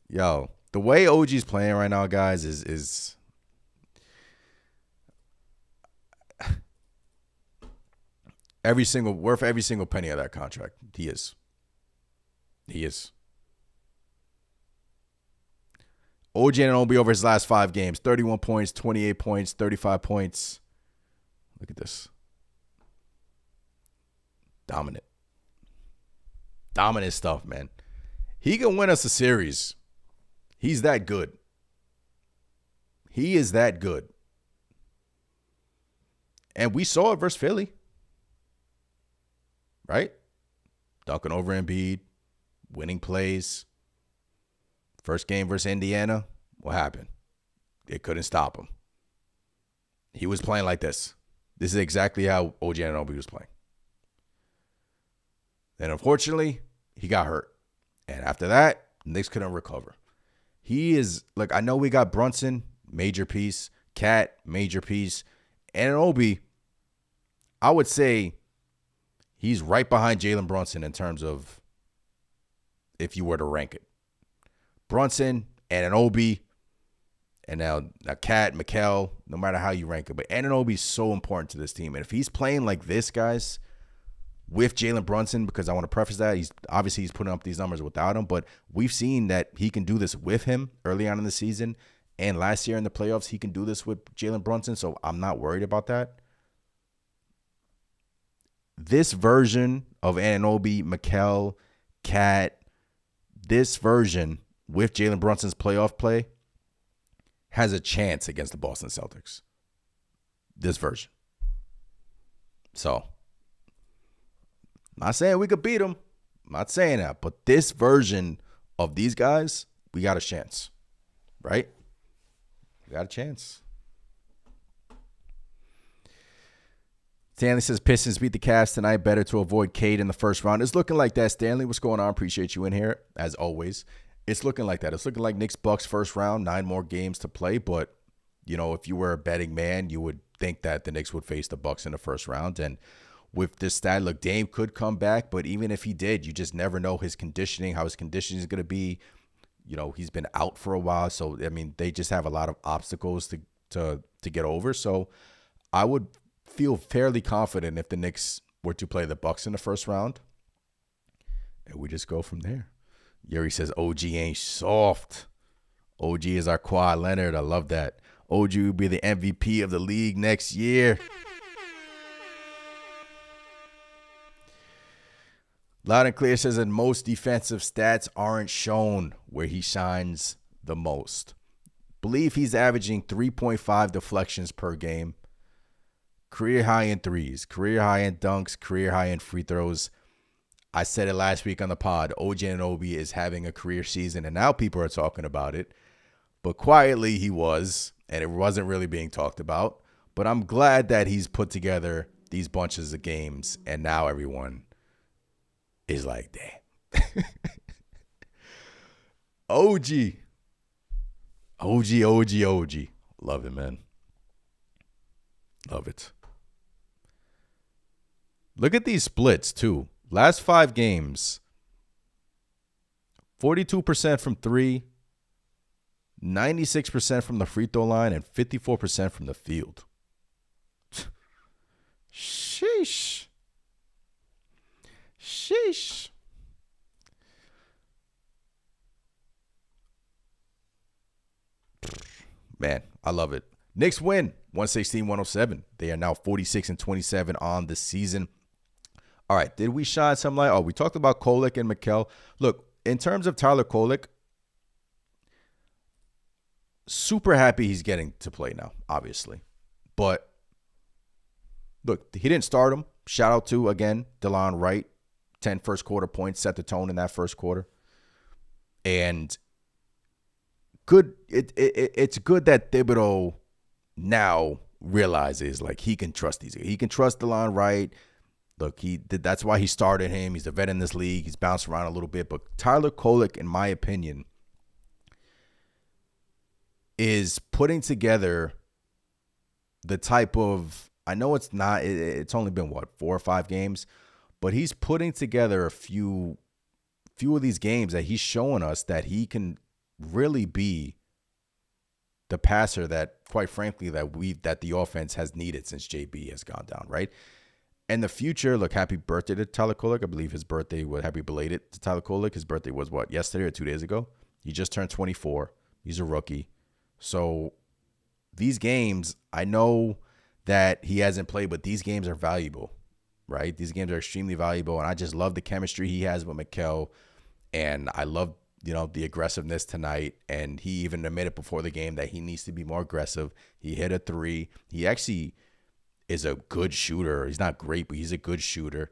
Yo, the way OG's playing right now, guys, is worth every single penny of that contract. He is. OG Anunoby over his last 5 games, 31 points, 28 points, 35 points. Look at this. Dominant stuff, man. He can win us a series. He's that good. He is that good. And we saw it versus Philly. Right? Dunking over Embiid, winning plays. First game versus Indiana, what happened? They couldn't stop him. He was playing like this. This is exactly how OG Anunoby was playing. Then, unfortunately, he got hurt. And after that, Knicks couldn't recover. He is, I know we got Brunson, major piece. Cat, major piece. And Anunoby, I would say He's right behind Jalen Brunson in terms of if you were to rank it. Brunson, Anunoby, and now Cat, Mikal, no matter how you rank it. But Anunoby is so important to this team. And if he's playing like this, guys, with Jalen Brunson, because I want to preface that, he's putting up these numbers without him, but we've seen that he can do this with him early on in the season. And last year in the playoffs, he can do this with Jalen Brunson, so I'm not worried about that. This version of Anunoby, Mikal, Cat, this version with Jalen Brunson's playoff play has a chance against the Boston Celtics. This version. So, not saying we could beat them. I'm not saying that. But this version of these guys, we got a chance. Right? We got a chance. Stanley says Pistons beat the Cavs tonight. Better to avoid Cade in the first round. It's looking like that. Stanley, what's going on? Appreciate you in here, as always. It's looking like that. It's looking like Knicks Bucks first round, 9 more games to play. But, you know, if you were a betting man, you would think that the Knicks would face the Bucks in the first round. And with this stat, look, Dame could come back. But even if he did, you just never know his conditioning, how his conditioning is going to be. You know, he's been out for a while. So, I mean, they just have a lot of obstacles to get over. So I would feel fairly confident if the Knicks were to play the Bucks in the first round. And we just go from there. Yuri says OG ain't soft. OG is our Kawhi Leonard. I love that. OG will be the MVP of the league next year. Loud and Clear says that most defensive stats aren't shown where he shines the most. Believe he's averaging 3.5 deflections per game. Career high in threes, career high in dunks, career high in free throws. I said it last week on the pod. OG Anunoby is having a career season, and now people are talking about it. But quietly he was, and it wasn't really being talked about. But I'm glad that he's put together these bunches of games, and now everyone is like, damn. OG. Love it, man. Love it. Look at these splits, too. Last 5 games, 42% from 3, 96% from the free throw line, and 54% from the field. Sheesh. Man, I love it. Knicks win 116-107. They are now 46-27 on the season. All right, did we shine some light? Oh, we talked about Kolek and Mikal. Look, in terms of Tyler Kolek, super happy he's getting to play now, obviously. But, look, he didn't start him. Shout out to, again, DeLon Wright. 10 first quarter points, set the tone in that first quarter. And good. It's good that Thibodeau now realizes, like, he can trust these guys. He can trust DeLon Wright. Look, that's why he started him. He's a vet in this league. He's bounced around a little bit. But Tyler Kolek, in my opinion, is putting together the type of, I know it's not, it's only been, 4 or 5 games, but he's putting together a few of these games that he's showing us that he can really be the passer that, quite frankly, that the offense has needed since JB has gone down, right? And the future, look, happy birthday to Tyler Kolek. I believe his birthday was happy belated to Tyler Kolek. His birthday was yesterday or 2 days ago? He just turned 24. He's a rookie. So these games, I know that he hasn't played, but these games are valuable, right? These games are extremely valuable, and I just love the chemistry he has with Mikal, and I love, the aggressiveness tonight, and he even admitted before the game that he needs to be more aggressive. He hit a 3. He actually is a good shooter. He's not great, but he's a good shooter,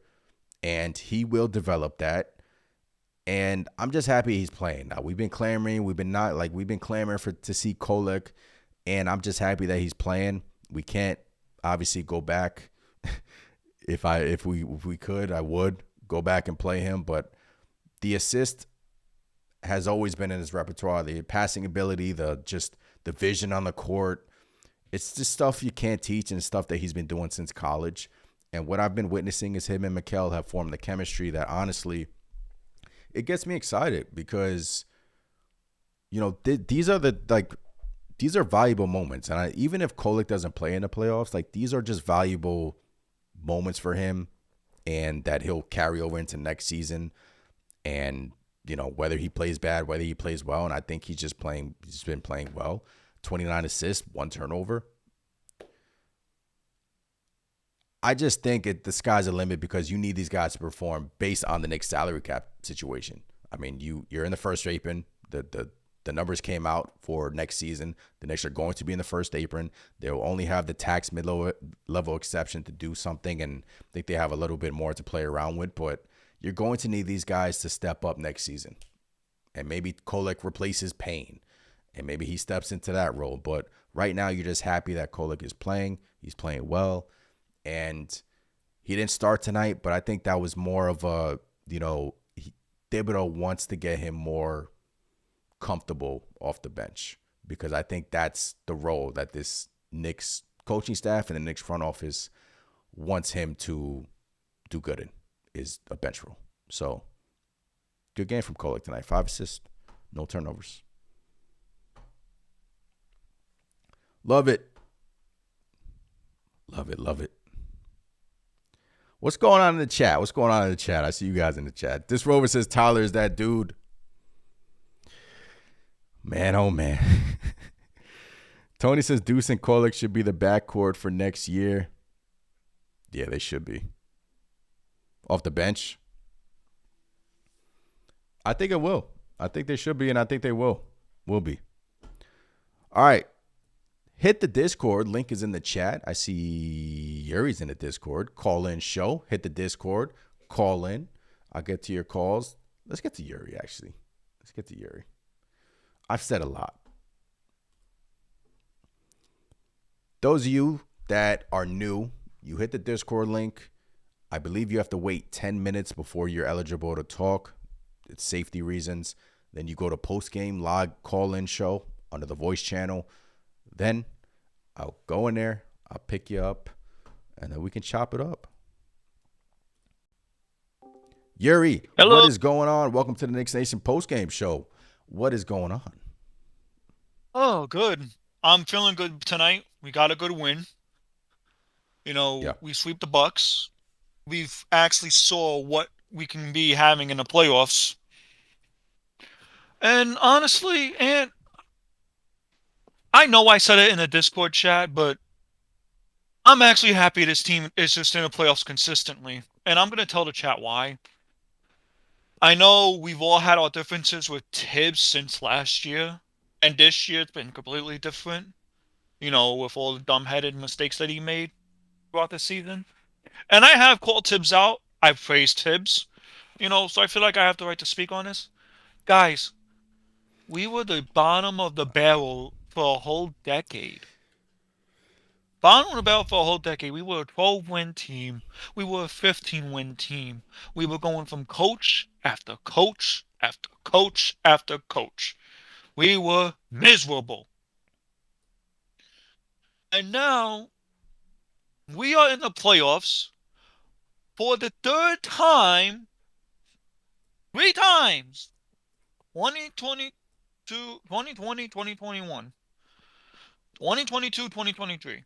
and he will develop that. And I'm just happy he's playing. Now, we've been clamoring. We've been clamoring to see Kolek, and I'm just happy that he's playing. We can't obviously go back. If we could, I would go back and play him. But the assist has always been in his repertoire. The passing ability, the vision on the court. It's just stuff you can't teach, and stuff that he's been doing since college. And what I've been witnessing is him and Mikal have formed the chemistry that honestly, it gets me excited because, these are valuable moments. And even if Kolek doesn't play in the playoffs, like these are just valuable moments for him and that he'll carry over into next season. And, whether he plays bad, whether he plays well. And I think he's been playing well. 29 assists, 1 turnover. I just think the sky's the limit because you need these guys to perform based on the Knicks salary cap situation. I mean, you're in the first apron. The numbers came out for next season. The Knicks are going to be in the first apron. They'll only have the tax mid-level exception to do something, and I think they have a little bit more to play around with. But you're going to need these guys to step up next season. And maybe Kolek replaces Payne, and maybe he steps into that role. But right now, you're just happy that Kolek is playing. He's playing well. And he didn't start tonight, but I think that was more of a, Thibodeau wants to get him more comfortable off the bench because I think that's the role that this Knicks coaching staff and the Knicks front office wants him to do good in, is a bench role. So, good game from Kolek tonight. 5 assists, no turnovers. Love it. Love it, love it. What's going on in the chat? I see you guys in the chat. This Rover says Tyler is that dude. Man, oh man. Tony says Deuce and Kolek should be the backcourt for next year. Yeah, they should be. Off the bench. I think it will. I think they should be, and I think they will be. All right. Hit the Discord. Link is in the chat. I see Yuri's in the Discord. Call in show. Hit the Discord. Call in. I'll get to your calls. Let's get to Yuri, actually. I've said a lot. Those of you that are new, you hit the Discord link. I believe you have to wait 10 minutes before you're eligible to talk. It's safety reasons. Then you go to Postgame log call-in show under the voice channel. Then I'll go in there, I'll pick you up, and then we can chop it up. Yuri, hello. What is going on? Welcome to the Knicks Nation postgame show. What is going on? Oh, good. I'm feeling good tonight. We got a good win. We sweep the Bucks. We've actually saw what we can be having in the playoffs. And honestly, I know I said it in the Discord chat, but I'm actually happy this team is just in the playoffs consistently. And I'm going to tell the chat why. I know we've all had our differences with Tibbs since last year. And this year it's been completely different. With all the dumb-headed mistakes that he made throughout the season. And I have called Tibbs out. I've praised Tibbs. So I feel like I have the right to speak on this. Guys, we were the bottom of the barrel for a whole decade. Bottom of the barrel for a whole decade. We were a 12-win team. We were a 15-win team. We were going from coach after coach after coach after coach. We were miserable. And now, we are in the playoffs for the third time, 3 times, 2022, 2020, 2021, 2022, 2023,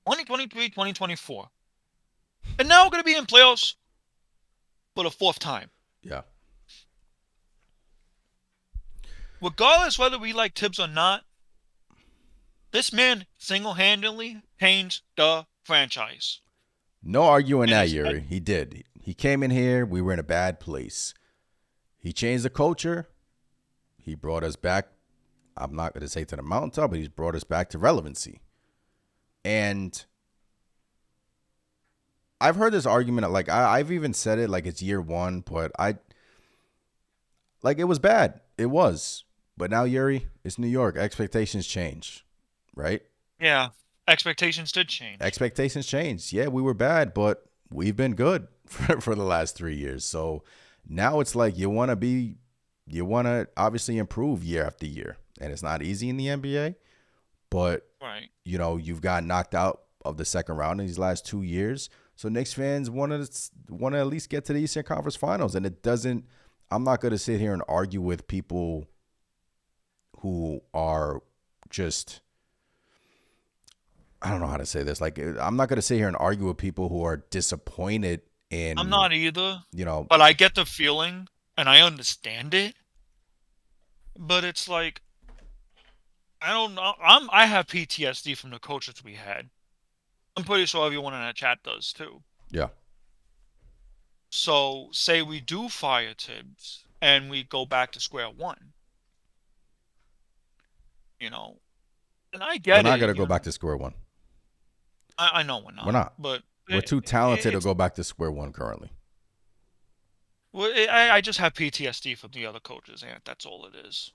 2023, 2024. And now we're going to be in playoffs for the 4th time. Yeah. Regardless whether we like Tibbs or not, this man single-handedly changed the franchise. No arguing that, Yuri. He did. He came in here. We were in a bad place. He changed the culture. He brought us back. I'm not going to say to the mountaintop, but he's brought us back to relevancy. And I've heard this argument. Like I've even said it. Like it's year 1, but it was bad. It was. But now, Yuri, it's New York. Expectations change. Right? Yeah. Expectations did change. Expectations changed. Yeah, we were bad, but we've been good for the last 3 years. So now it's like you want to obviously improve year after year. And it's not easy in the NBA, but, right. You've got knocked out of the second round in these last 2 years. So Knicks fans want to at least get to the Eastern Conference Finals, and it doesn't. I'm not going to sit here and argue with people who are just. I don't know how to say this. Like, I'm not going to sit here and argue with people who are disappointed in. I'm not either. You know, but I get the feeling and I understand it. But it's like, I don't know. I have PTSD from the coaches we had. I'm pretty sure everyone in that chat does too. yeah. So say we do fire Tibbs and we go back to square one. And I get it. We're not going to go back to square one. I know we're not. We're not. But we're too talented to go back to square one currently. Well, I just have PTSD from the other coaches, and that's all it is.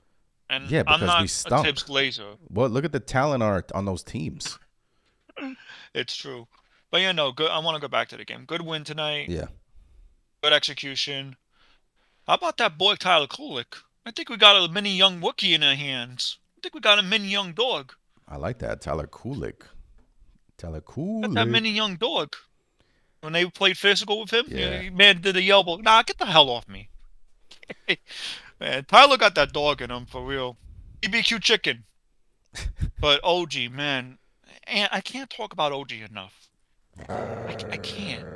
And yeah, because I'm not we stunk. a Tibbs glazer. Well, look at the talent on those teams. It's true. But yeah, no, good. I want to go back to the game. Good win tonight. Yeah. Good execution. How about that boy Tyler Kolek? I think we got a mini young Wookiee in our hands. I think we got a mini young dog. I like that. Tyler Kolek. Got that mini young dog. When they played physical with him, yeah. Man did the elbow. Nah, get the hell off me. Man, Tyler got that dog in him for real. BBQ chicken. But OG, man, and I can't talk about OG enough. I can't.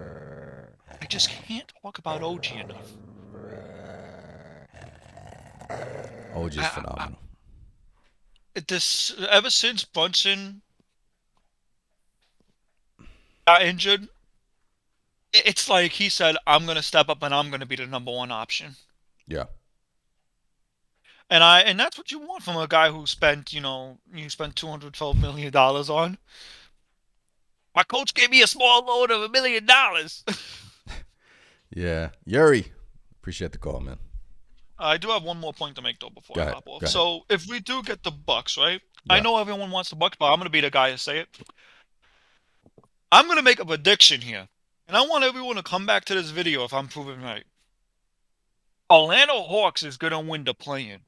I just can't talk about OG enough. OG is phenomenal. Ever since Brunson got injured, it's like he said, I'm going to step up and I'm going to be the number one option. Yeah. And that's what you want from a guy who spent $212 million on. My coach gave me a small loan of $1 million. Yeah. Yuri, appreciate the call, man. I do have one more point to make, though, before I hop off. Go ahead. So, if we do get the Bucks, right? Yeah. I know everyone wants the Bucks, but I'm going to be the guy to say it. I'm going to make a prediction here. And I want everyone to come back to this video if I'm proven right. Atlanta Hawks is going to win the play-in.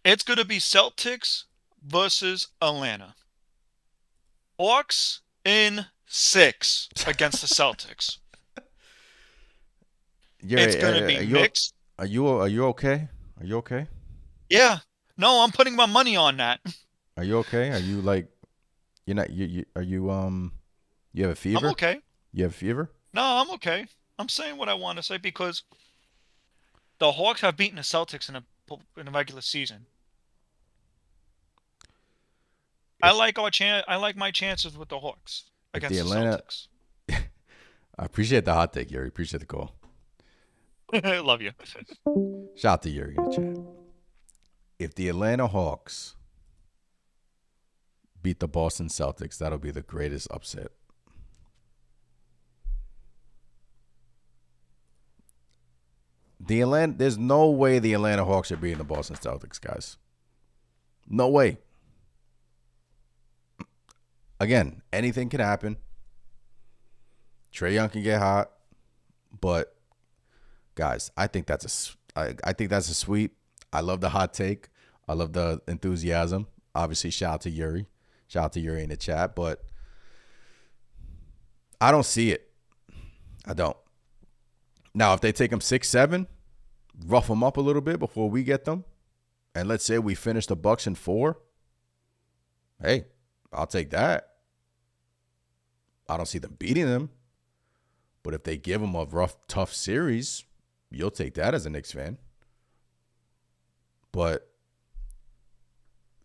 It's going to be Celtics versus Atlanta. Hawks in 6 against the Celtics. It's going to be Knicks. Are you okay? Are you okay? Yeah. No, I'm putting my money on that. Are you okay? Are you like you're not you have a fever? I'm okay. You have a fever? No, I'm okay. I'm saying what I want to say because the Hawks have beaten the Celtics in a regular season. I like my chances with the Hawks against the Celtics. I appreciate the hot take, Yuri. Appreciate the call. Love you. Shout out to Yuri in the chat. If the Atlanta Hawks beat the Boston Celtics, that'll be the greatest upset. There's no way the Atlanta Hawks are beating the Boston Celtics, guys. No way. Again, anything can happen. Trae Young can get hot, but guys, I think that's a sweep. I love the hot take. I love the enthusiasm. Obviously, shout out to Yuri. Shout out to Yuri in the chat, but I don't see it. I don't. Now, if they take them 6-7, rough them up a little bit before we get them, and let's say we finish the Bucks in 4, hey, I'll take that. I don't see them beating them, but if they give them a rough, tough series, you'll take that as a Knicks fan. But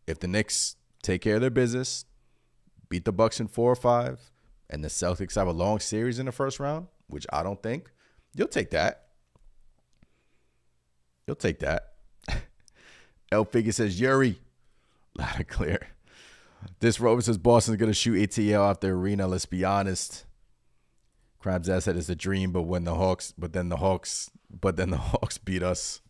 if the Knicks take care of their business, beat the Bucks in 4 or 5, and the Celtics have a long series in the first round, which I don't think, you'll take that. You'll take that. El Figure says, Yuri, loud and clear. This Rover says Boston's going to shoot ATL out the arena. Let's be honest. Krabs ass said it's a dream, but then the Hawks beat us.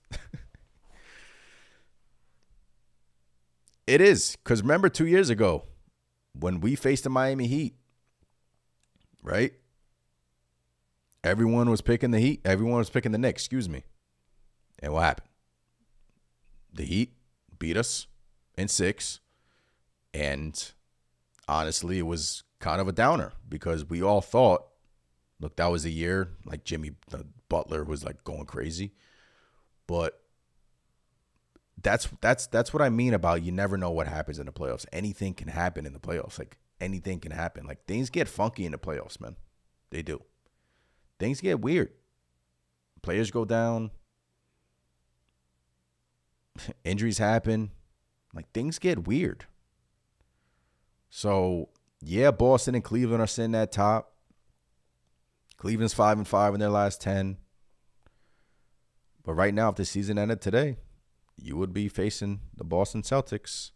It is, because remember 2 years ago when we faced the Miami Heat, right? Everyone was picking the Heat. Everyone was picking the Knicks, excuse me. And what happened? The Heat beat us in 6. And honestly, it was kind of a downer because we all thought, look, that was a year like Jimmy Butler was like going crazy. But that's what I mean about you never know what happens in the playoffs. Anything can happen in the playoffs. Like anything can happen. Like things get funky in the playoffs, man. They do. Things get weird. Players go down. Injuries happen. Like things get weird. So, yeah, Boston and Cleveland are sitting at top. Cleveland's 5-5 in their last 10. But right now, if the season ended today, you would be facing the Boston Celtics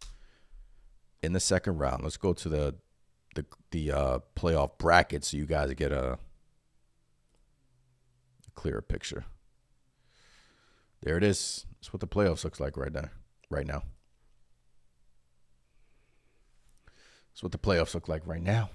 in the second round. Let's go to the playoff bracket so you guys get a clearer picture. There it is. That's what the playoffs looks like right now. That's what the playoffs look like right now.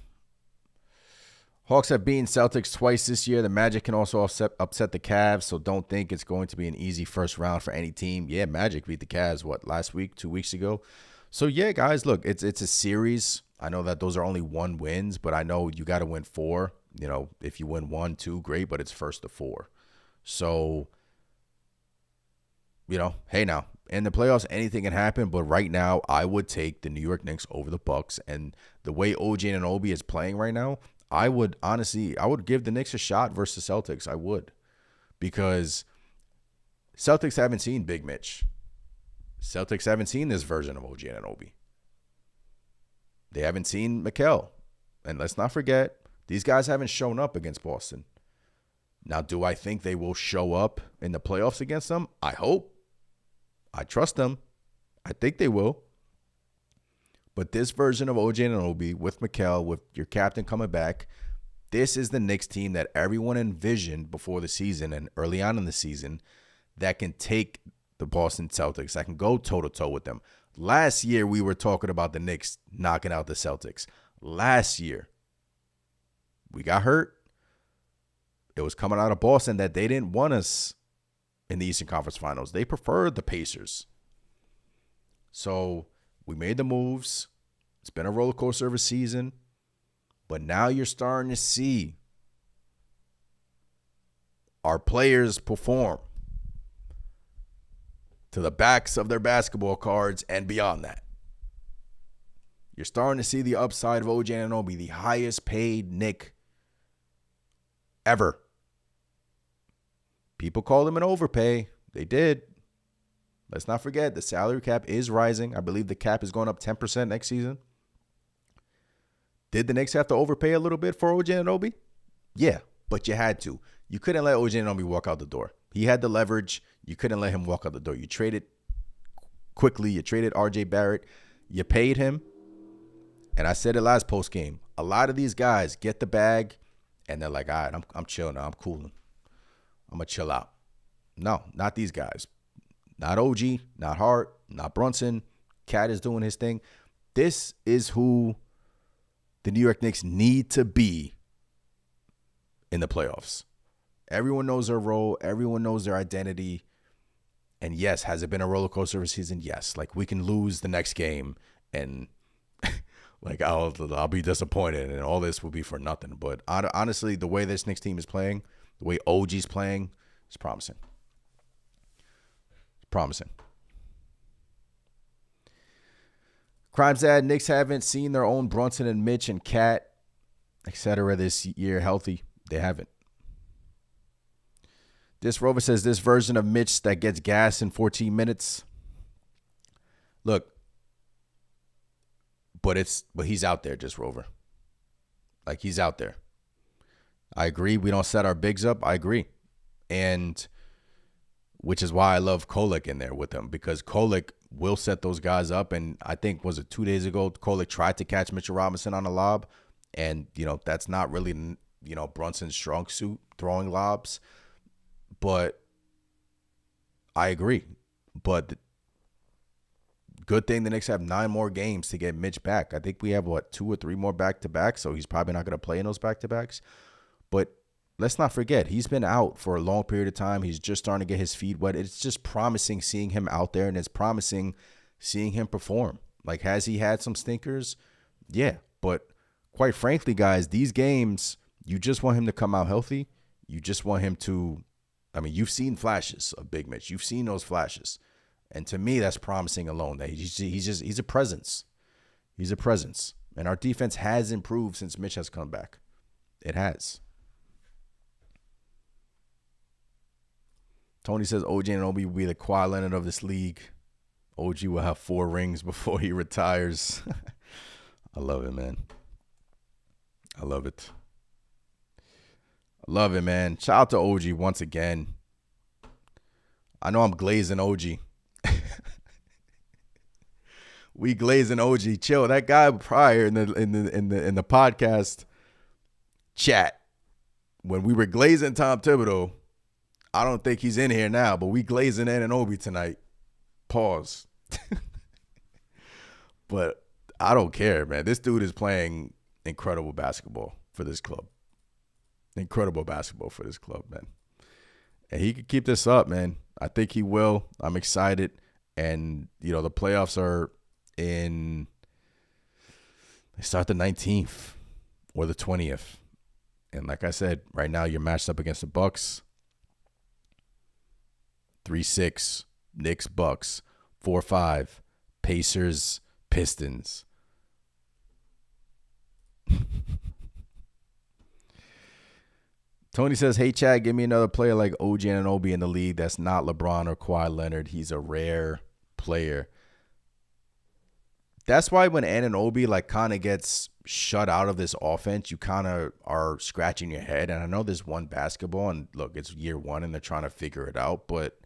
Hawks have beaten Celtics twice this year. The Magic can also upset the Cavs, so don't think it's going to be an easy first round for any team. Yeah, Magic beat the Cavs, last week, 2 weeks ago? So, yeah, guys, look, it's a series. I know that those are only 1 wins, but I know you got to win 4. You know, if you win 1, 2, great, but it's first to 4. So, you know, hey now, in the playoffs, anything can happen, but right now, I would take the New York Knicks over the Bucks. And the way OG Anunoby is playing right now, I would give the Knicks a shot versus Celtics. I would. Because Celtics haven't seen Big Mitch. Celtics haven't seen this version of OG Anunoby. They haven't seen Mikal. And let's not forget, these guys haven't shown up against Boston. Now, do I think they will show up in the playoffs against them? I hope. I trust them. I think they will. But this version of OG Anunoby with Mikal, with your captain coming back, this is the Knicks team that everyone envisioned before the season and early on in the season that can take the Boston Celtics, that can go toe-to-toe with them. Last year, we were talking about the Knicks knocking out the Celtics. Last year, we got hurt. It was coming out of Boston that they didn't want us in the Eastern Conference Finals. They preferred the Pacers. So we made the moves. It's been a roller coaster of a season. But now you're starting to see our players perform to the backs of their basketball cards and beyond that. You're starting to see the upside of OG Anunoby, the highest paid Knick ever. People called him an overpay. They did. Let's not forget the salary cap is rising. I believe the cap is going up 10% next season. Did the Knicks have to overpay a little bit for OG Anunoby? Yeah, but you had to. You couldn't let OG Anunoby walk out the door. He had the leverage. You couldn't let him walk out the door. You traded quickly. You traded RJ Barrett. You paid him. And I said it last post game. A lot of these guys get the bag and they're like, all right, I'm chill now. I'm cooling. I'm going to chill out. No, not these guys. Not OG, not Hart, not Brunson. Cat is doing his thing. This is who the New York Knicks need to be in the playoffs. Everyone knows their role. Everyone knows their identity. And yes, has it been a roller coaster of a season? Yes. Like we can lose the next game and like I'll be disappointed and all this will be for nothing. But honestly, the way this Knicks team is playing, the way OG's playing, it's promising. It's promising. Crimes Dad, Knicks haven't seen their own Brunson and Mitch and Cat, etc. this year healthy. They haven't. This Rover says this version of Mitch that gets gas in 14 minutes. Look, but he's out there, just Rover. Like he's out there. I agree. We don't set our bigs up. I agree. And which is why I love Kolek in there with him, because Kolek will set those guys up. And I think, was it 2 days ago, Kolek tried to catch Mitchell Robinson on a lob. And, that's not really, Brunson's strong suit, throwing lobs. But I agree. But good thing the Knicks have 9 more games to get Mitch back. I think we have, 2 or 3 more back-to-back, so he's probably not going to play in those back-to-backs. But let's not forget, he's been out for a long period of time. He's just starting to get his feet wet. It's just promising seeing him out there, and it's promising seeing him perform. Like, has he had some stinkers? Yeah, but quite frankly, guys, these games, you just want him to come out healthy. You just want him to, I mean, you've seen flashes of Big Mitch. You've seen those flashes. And to me, that's promising alone. That he's a presence. He's a presence. And our defense has improved since Mitch has come back. It has. Tony says OG Anunoby will be the Kawhi Leonard of this league. OG will have 4 rings before he retires. I love it, man. I love it. I love it, man. Shout out to OG once again. I know I'm glazing OG. We glazing OG. Chill. That guy prior in the podcast chat, when we were glazing Tom Thibodeau, I don't think he's in here now, but we glazing Anunoby tonight. Pause. But I don't care, man. This dude is playing incredible basketball for this club. Incredible basketball for this club, man. And he could keep this up, man. I think he will. I'm excited. And, you know, the playoffs are they start the 19th or the 20th. And like I said, right now you're matched up against the Bucks. 3-6, Knicks, Bucks. 4-5, Pacers, Pistons. Tony says, hey, Chad, give me another player like OG Anunoby in the league that's not LeBron or Kawhi Leonard. He's a rare player. That's why when Anunoby like kind of gets shut out of this offense, you kind of are scratching your head. And I know there's one basketball, and look, it's year 1 and they're trying to figure it out. But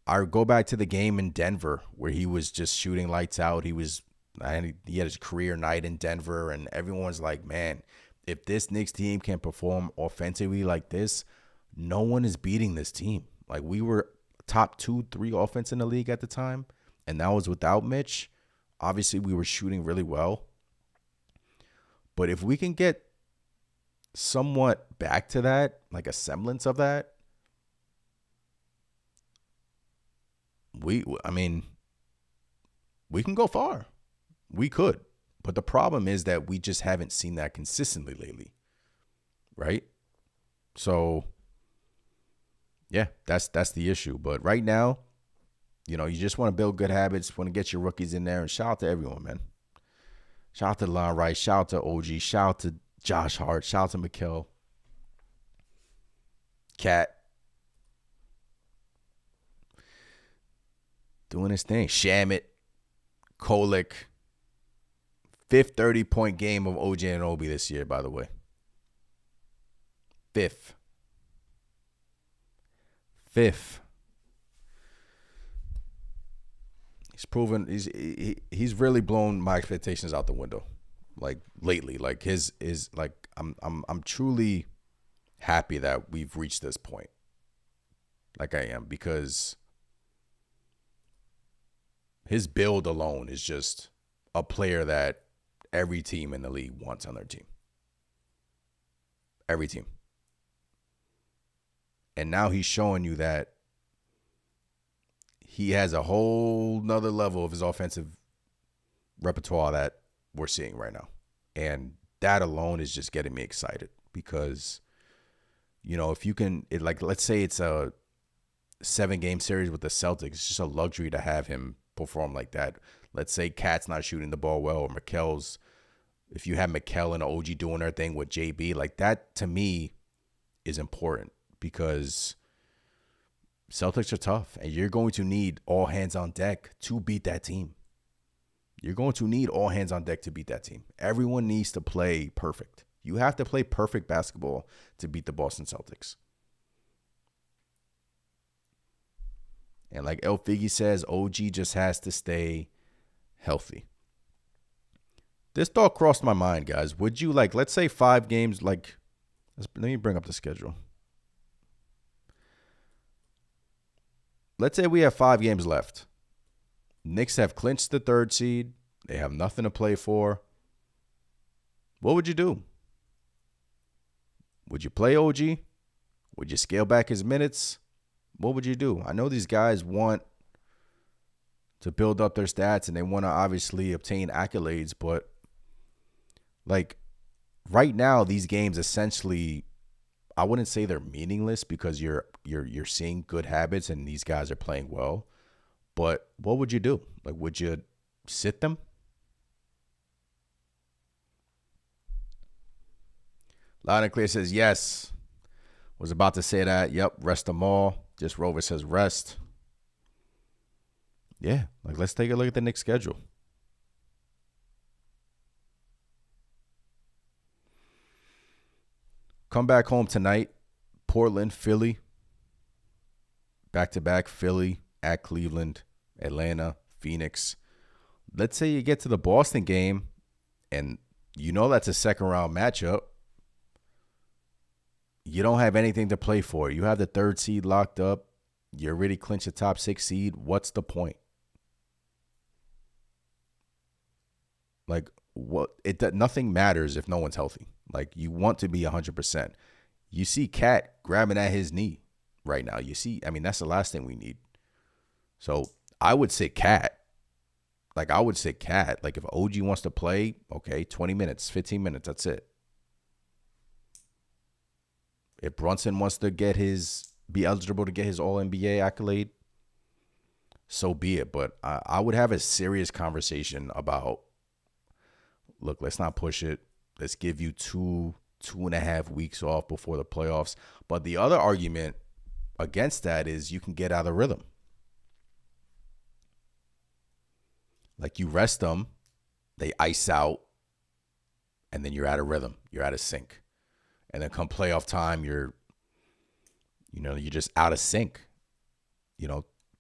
I go back to the game in Denver where he was just shooting lights out. He had his career night in Denver, and everyone's like, man, if this Knicks team can perform offensively like this, no one is beating this team. Like, we were top 2-3 offense in the league at the time, and that was without Mitch. Obviously, we were shooting really well. But if we can get somewhat back to that, like a semblance of that, we can go far. We could. But the problem is that we just haven't seen that consistently lately. Right? So, yeah, that's the issue. But right now, you know, you just want to build good habits, want to get your rookies in there, and shout out to everyone, man. Shout out to Lon Rice, shout out to OG, shout out to Josh Hart, shout out to Mikal, Cat. Doing his thing. Shamit, Kolek. 5th 30-point game of OG Anunoby this year, by the way. 5th. He's proven he's really blown my expectations out the window, like lately. Like his like I'm truly happy that we've reached this point. Like I am, because his build alone is just a player that every team in the league wants on their team. Every team. And now he's showing you that he has a whole nother level of his offensive repertoire that we're seeing right now. And that alone is just getting me excited because, you know, if you can, let's say it's a 7-game series with the Celtics, it's just a luxury to have him perform like that. Let's say Cat's not shooting the ball well, or if you have Mikal and OG doing their thing with JB, like that to me is important because Celtics are tough, and you're going to need all hands on deck to beat that team. You're going to need all hands on deck to beat that team. Everyone needs to play perfect. You have to play perfect basketball to beat the Boston Celtics. And like El Figgy says, OG just has to stay healthy. This thought crossed my mind, guys. Would you, let's say 5 games, let me bring up the schedule. Let's say we have 5 games left. Knicks have clinched the 3rd seed. They have nothing to play for. What would you do? Would you play OG? Would you scale back his minutes? What would you do? I know these guys want to build up their stats and they want to obviously obtain accolades, but Like right now, these games essentially, I wouldn't say they're meaningless because you're seeing good habits and these guys are playing well. But what would you do? Like, would you sit them? Loud and Clear says yes. Was about to say that. Yep, rest them all. Just Rover says rest. Yeah, like let's take a look at the Knicks schedule. Come back home tonight. Portland, Philly. Back to back, Philly at Cleveland, Atlanta, Phoenix. Let's say you get to the Boston game and you know that's a second round matchup. You don't have anything to play for. You have the third seed locked up. You already clinched the top 6 seed. What's the point? Like what? Nothing matters if no one's healthy. Like you want to be 100%. You see Cat grabbing at his knee right now. You see, I mean, that's the last thing we need. So I would say Cat. Like I would say Cat. Like if OG wants to play, okay, 20 minutes, 15 minutes, that's it. If Brunson wants to be eligible to get his All-NBA accolade, so be it. But I would have a serious conversation about, look, let's not push it. Let's give you 2.5 weeks off before the playoffs. But the other argument against that is you can get out of rhythm. Like you rest them, they ice out, and then you're out of rhythm. You're out of sync. And then come playoff time, you're just out of sync.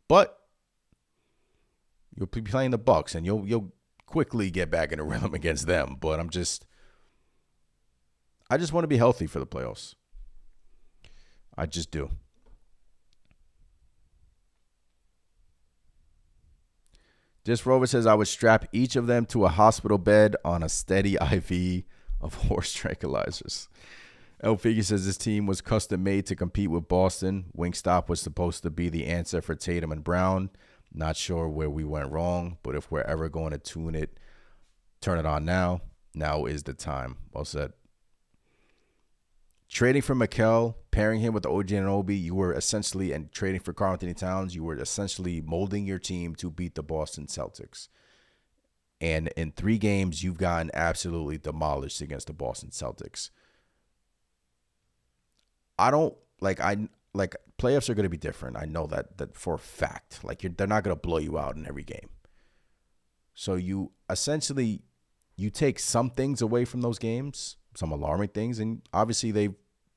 But you'll be playing the Bucks, and you'll quickly get back in a rhythm against them. But I just want to be healthy for the playoffs. I just do. Just Rover says I would strap each of them to a hospital bed on a steady IV of horse tranquilizers. El Figgy says this team was custom made to compete with Boston. Wingstop was supposed to be the answer for Tatum and Brown. Not sure where we went wrong, but if we're ever going to turn it on now. Now is the time. Well said. Trading for Mikal, pairing him with OG Anunoby, you were essentially, and trading for Karl-Anthony Towns, you were essentially molding your team to beat the Boston Celtics. And in 3 games, you've gotten absolutely demolished against the Boston Celtics. Playoffs are going to be different. I know that for a fact. They're not going to blow you out in every game. So you take some things away from those games, some alarming things, and obviously they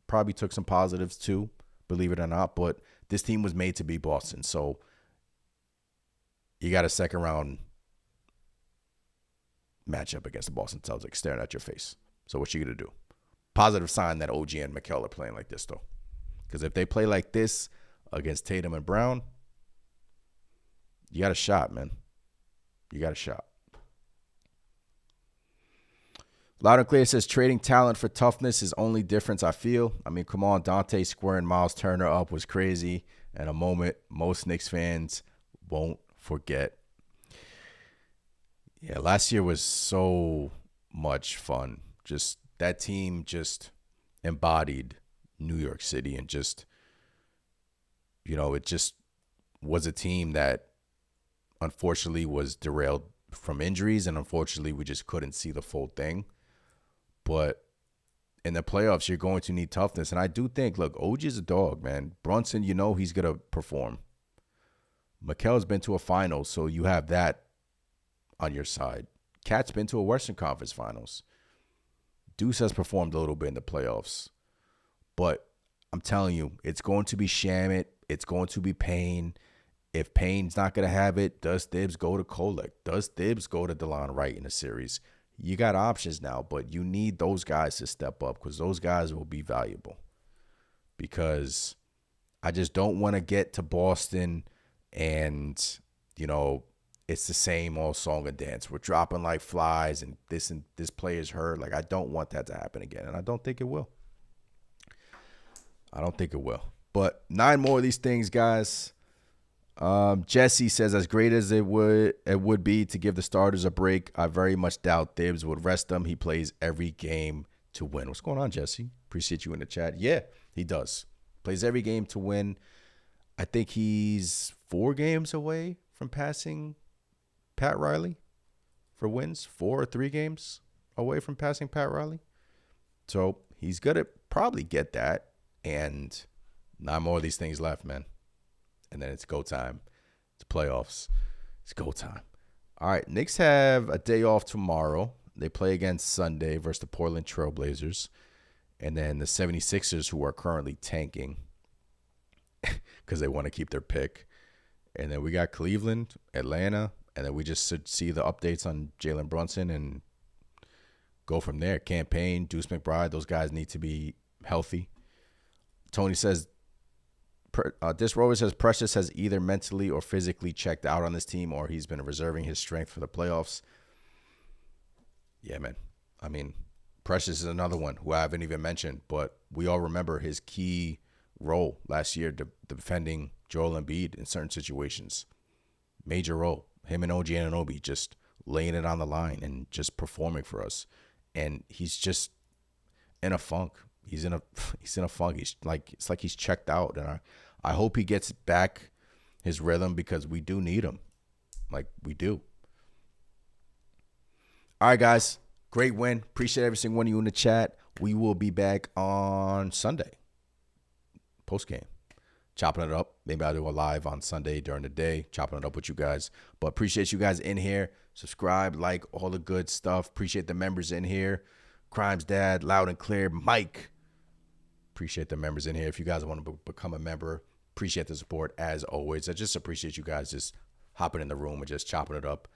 probably took some positives too, believe it or not, but this team was made to beat Boston. So you got a second round matchup against the Boston Celtics staring at your face. So what you going to do? Positive sign that OG and Mikal are playing like this, though. Because if they play like this against Tatum and Brown, you got a shot, man. You got a shot. Loud and Clear says trading talent for toughness is only difference I feel. I mean, come on, Dante squaring Miles Turner up was crazy and a moment most Knicks fans won't forget. Yeah, last year was so much fun. Just that team just embodied New York City and just, it just was a team that unfortunately was derailed from injuries, and unfortunately we just couldn't see the full thing. But in the playoffs, you're going to need toughness. And I do think, look, OG is a dog, man. Brunson, he's going to perform. Mikal's been to a final, so you have that on your side. Cat's been to a Western Conference Finals. Deuce has performed a little bit in the playoffs. But I'm telling you, it's going to be Shamit. It's going to be Payne. If Payne's not going to have it, does Thibs go to Kolek? Does Thibs go to DeLon Wright in a series? You got options now, but you need those guys to step up because those guys will be valuable. Because I just don't want to get to Boston and, it's the same old song and dance. We're dropping like flies and this player's hurt. I don't want that to happen again, and I don't think it will. But 9 more of these things, guys. Jesse says, as great as it would be to give the starters a break, I very much doubt Thibs would rest them. He plays every game to win. What's going on, Jesse? Appreciate you in the chat. Yeah, he does. Plays every game to win. I think he's 4 games away from passing Pat Riley for wins. 4 or 3 games away from passing Pat Riley. So he's going to probably get that. And 9 more of these things left, man. And then it's go time. It's playoffs. It's go time. All right, Knicks have a day off tomorrow. They play again Sunday versus the Portland Trailblazers. And then the 76ers, who are currently tanking because they want to keep their pick. And then we got Cleveland, Atlanta, and then we just should see the updates on Jalen Brunson and go from there. Campaign, Deuce McBride, those guys need to be healthy. Tony says, Dis Rover says Precious has either mentally or physically checked out on this team, or he's been reserving his strength for the playoffs. Yeah, man. I mean, Precious is another one who I haven't even mentioned, but we all remember his key role last year defending Joel Embiid in certain situations. Major role. Him and OG Anunoby just laying it on the line and just performing for us. And he's just in a funk. He's in a funk. It's like he's checked out, and I hope he gets back his rhythm because we do need him. Like, we do. All right, guys. Great win. Appreciate every single one of you in the chat. We will be back on Sunday. Postgame. Chopping it up. Maybe I'll do a live on Sunday during the day, chopping it up with you guys. But appreciate you guys in here. Subscribe, like, all the good stuff. Appreciate the members in here. Crimes Dad, Loud and Clear, Mike. Appreciate the members in here. If you guys want to become a member, appreciate the support as always. I just appreciate you guys just hopping in the room and just chopping it up,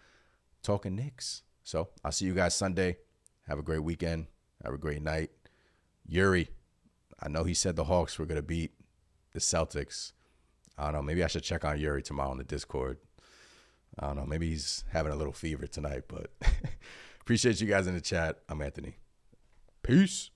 talking Knicks. So I'll see you guys Sunday. Have a great weekend. Have a great night. Yuri, I know he said the Hawks were going to beat the Celtics. I don't know. Maybe I should check on Yuri tomorrow on the Discord. I don't know. Maybe he's having a little fever tonight, but appreciate you guys in the chat. I'm Anthony. Peace.